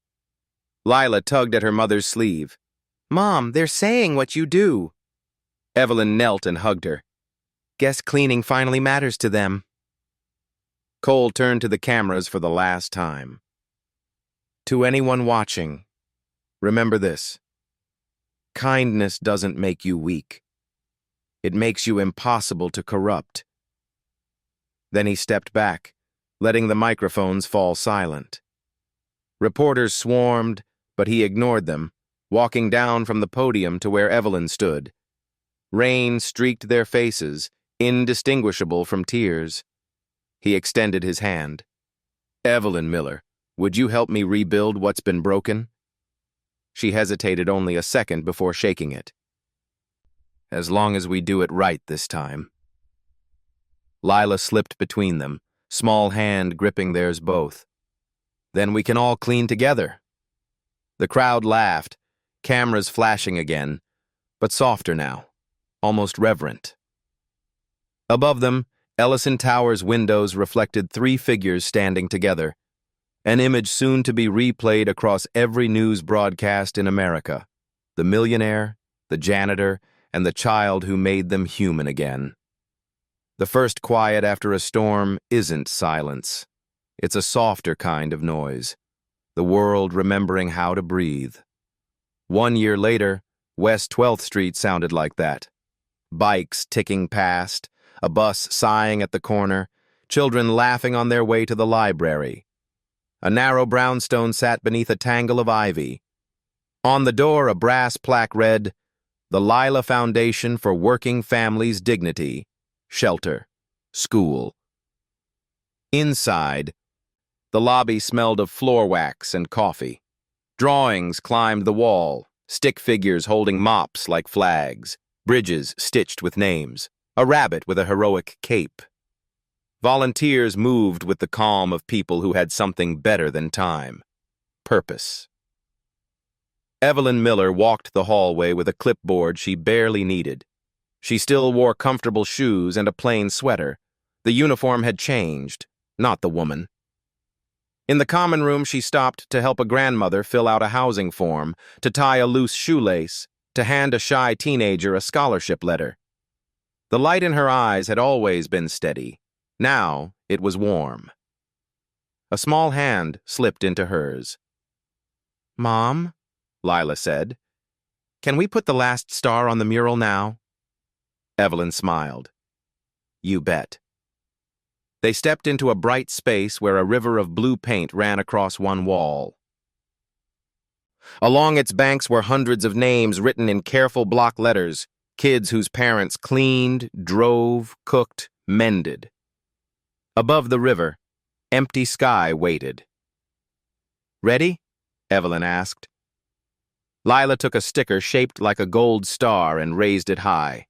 Lila tugged at her mother's sleeve. "Mom, they're saying what you do." Evelyn knelt and hugged her. "Guess cleaning finally matters to them." Cole turned to the cameras for the last time. "To anyone watching, remember this. Kindness doesn't make you weak. It makes you impossible to corrupt." Then he stepped back, letting the microphones fall silent. Reporters swarmed, but he ignored them, walking down from the podium to where Evelyn stood. Rain streaked their faces, indistinguishable from tears. He extended his hand. "Evelyn Miller, would you help me rebuild what's been broken?" She hesitated only a second before shaking it. "As long as we do it right this time." Lila slipped between them, small hand gripping theirs both. "Then we can all clean together." The crowd laughed, cameras flashing again, but softer now, almost reverent. Above them, Ellison Tower's windows reflected three figures standing together, an image soon to be replayed across every news broadcast in America: the millionaire, the janitor, and the child who made them human again. The first quiet after a storm isn't silence. It's a softer kind of noise, the world remembering how to breathe. 1 year later, West 12th Street sounded like that. Bikes ticking past, a bus sighing at the corner, children laughing on their way to the library. A narrow brownstone sat beneath a tangle of ivy. On the door, a brass plaque read, "The Lila Foundation for Working Families' Dignity, Shelter, School." Inside, the lobby smelled of floor wax and coffee. Drawings climbed the wall, stick figures holding mops like flags, bridges stitched with names, a rabbit with a heroic cape. Volunteers moved with the calm of people who had something better than time: purpose. Evelyn Miller walked the hallway with a clipboard she barely needed. She still wore comfortable shoes and a plain sweater. The uniform had changed, not the woman. In the common room, she stopped to help a grandmother fill out a housing form, to tie a loose shoelace, to hand a shy teenager a scholarship letter. The light in her eyes had always been steady. Now it was warm. A small hand slipped into hers. "Mom," Lila said, "can we put the last star on the mural now?" Evelyn smiled. "You bet." They stepped into a bright space where a river of blue paint ran across one wall. Along its banks were hundreds of names written in careful block letters, kids whose parents cleaned, drove, cooked, mended. Above the river, empty sky waited. "Ready?" Evelyn asked. Lila took a sticker shaped like a gold star and raised it high.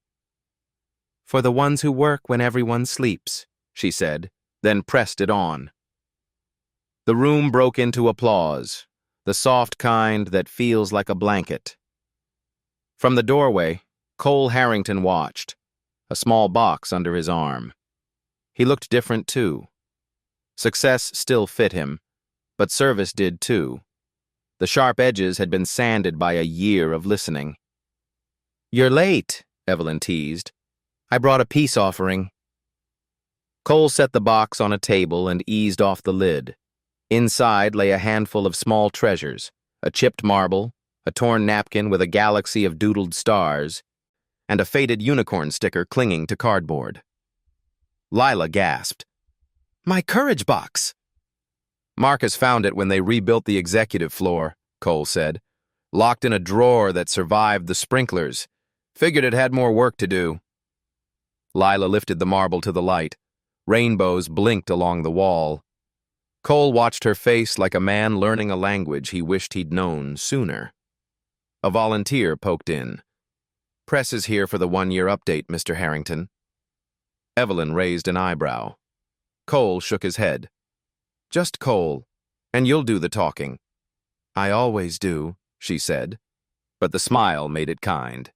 "For the ones who work when everyone sleeps," she said, then pressed it on. The room broke into applause, the soft kind that feels like a blanket. From the doorway, Cole Harrington watched, a small box under his arm. He looked different too. Success still fit him, but service did too. The sharp edges had been sanded by a year of listening. "You're late," Evelyn teased. "I brought a peace offering." Cole set the box on a table and eased off the lid. Inside lay a handful of small treasures: a chipped marble, a torn napkin with a galaxy of doodled stars, and a faded unicorn sticker clinging to cardboard. Lila gasped. "My courage box!" "Marcus found it when they rebuilt the executive floor," Cole said. "Locked in a drawer that survived the sprinklers. Figured it had more work to do." Lila lifted the marble to the light. Rainbows blinked along the wall. Cole watched her face like a man learning a language he wished he'd known sooner. A volunteer poked in. "Press is here for the 1-year update, Mr. Harrington." Evelyn raised an eyebrow. Cole shook his head. "Just Cole, and you'll do the talking." "I always do," she said, but the smile made it kind.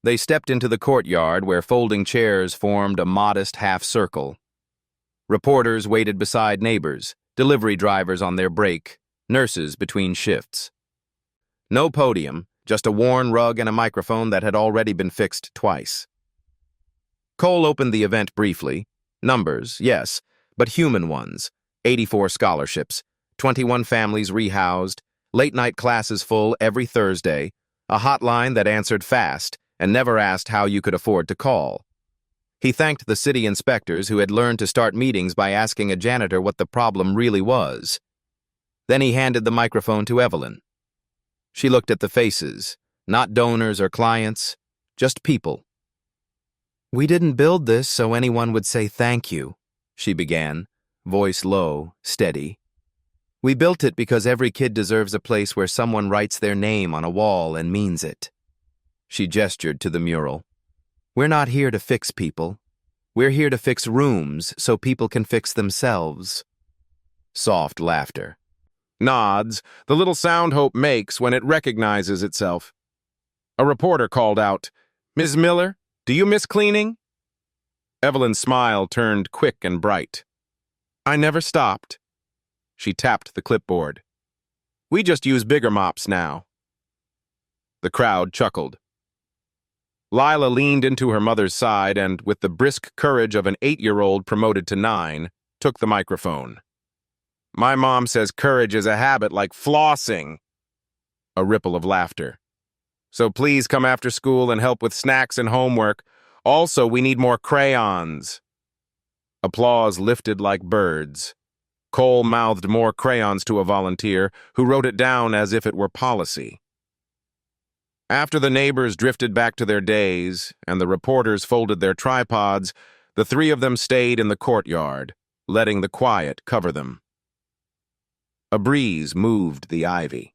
They stepped into the courtyard where folding chairs formed a modest half-circle. Reporters waited beside neighbors, delivery drivers on their break, nurses between shifts. No podium, just a worn rug and a microphone that had already been fixed twice. Cole opened the event briefly. Numbers, yes, but human ones. 84 scholarships, 21 families rehoused, late-night classes full every Thursday, a hotline that answered fast and never asked how you could afford to call. He thanked the city inspectors who had learned to start meetings by asking a janitor what the problem really was. Then he handed the microphone to Evelyn. She looked at the faces, not donors or clients, just people. We didn't build this so anyone would say thank you, she began, voice low, steady. We built it because every kid deserves a place where someone writes their name on a wall and means it. She gestured to the mural. We're not here to fix people. We're here to fix rooms so people can fix themselves. Soft laughter. Nods, the little sound hope makes when it recognizes itself. A reporter called out, Ms. Miller, do you miss cleaning? Evelyn's smile turned quick and bright. I never stopped. She tapped the clipboard. We just use bigger mops now. The crowd chuckled. Lila leaned into her mother's side and, with the brisk courage of an 8-year-old promoted to 9, took the microphone. My mom says courage is a habit like flossing. A ripple of laughter. So please come after school and help with snacks and homework. Also, we need more crayons. Applause lifted like birds. Cole mouthed more crayons to a volunteer, who wrote it down as if it were policy. After the neighbors drifted back to their days and the reporters folded their tripods, the three of them stayed in the courtyard, letting the quiet cover them. A breeze moved the ivy.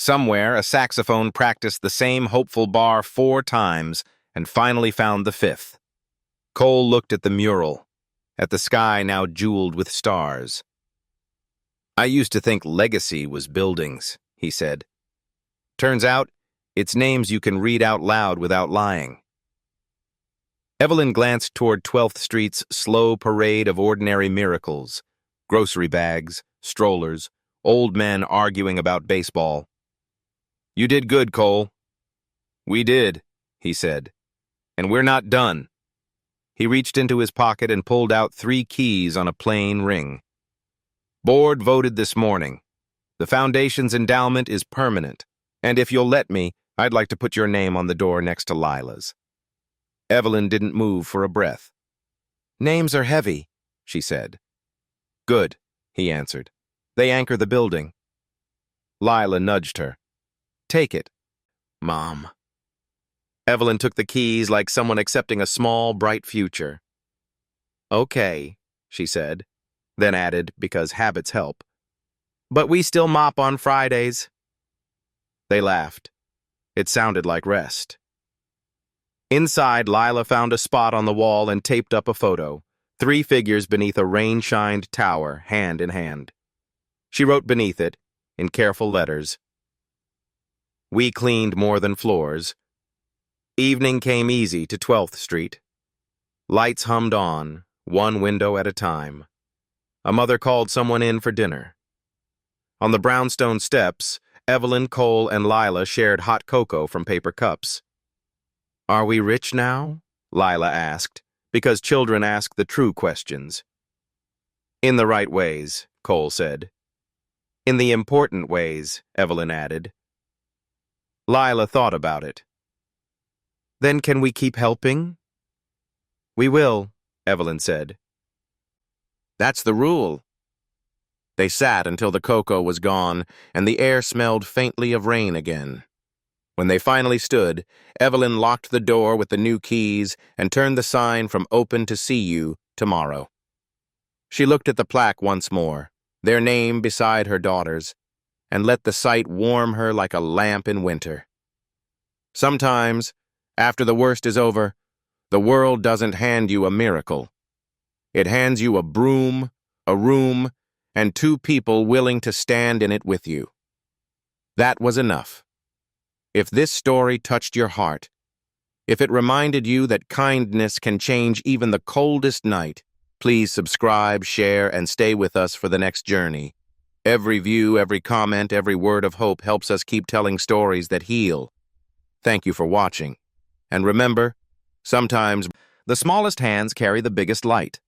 Somewhere, a saxophone practiced the same hopeful bar 4 times and finally found the 5th. Cole looked at the mural, at the sky now jeweled with stars. I used to think legacy was buildings, he said. Turns out, it's names you can read out loud without lying. Evelyn glanced toward 12th Street's slow parade of ordinary miracles. Grocery bags, strollers, old men arguing about baseball. You did good, Cole. We did, he said. And we're not done. He reached into his pocket and pulled out 3 keys on a plain ring. Board voted this morning. The Foundation's endowment is permanent, and if you'll let me, I'd like to put your name on the door next to Lila's. Evelyn didn't move for a breath. Names are heavy, she said. Good, he answered. They anchor the building. Lila nudged her. Take it, Mom. Evelyn took the keys like someone accepting a small, bright future. Okay, she said, then added, because habits help. But we still mop on Fridays. They laughed. It sounded like rest. Inside, Lila found a spot on the wall and taped up a photo. 3 figures beneath a rain-shined tower, hand in hand. She wrote beneath it, in careful letters, We cleaned more than floors. Evening came easy to 12th Street. Lights hummed on, one window at a time. A mother called someone in for dinner. On the brownstone steps, Evelyn, Cole, and Lila shared hot cocoa from paper cups. Are we rich now? Lila asked, because children ask the true questions. In the right ways, Cole said. In the important ways, Evelyn added. Lila thought about it. Then can we keep helping? We will, Evelyn said. That's the rule. They sat until the cocoa was gone and the air smelled faintly of rain again. When they finally stood, Evelyn locked the door with the new keys and turned the sign from open to see you tomorrow. She looked at the plaque once more, their name beside her daughter's, and let the sight warm her like a lamp in winter. Sometimes, after the worst is over, the world doesn't hand you a miracle. It hands you a broom, a room, and 2 people willing to stand in it with you. That was enough. If this story touched your heart, if it reminded you that kindness can change even the coldest night, please subscribe, share, and stay with us for the next journey. Every view, every comment, every word of hope helps us keep telling stories that heal. Thank you for watching. And remember, sometimes the smallest hands carry the biggest light.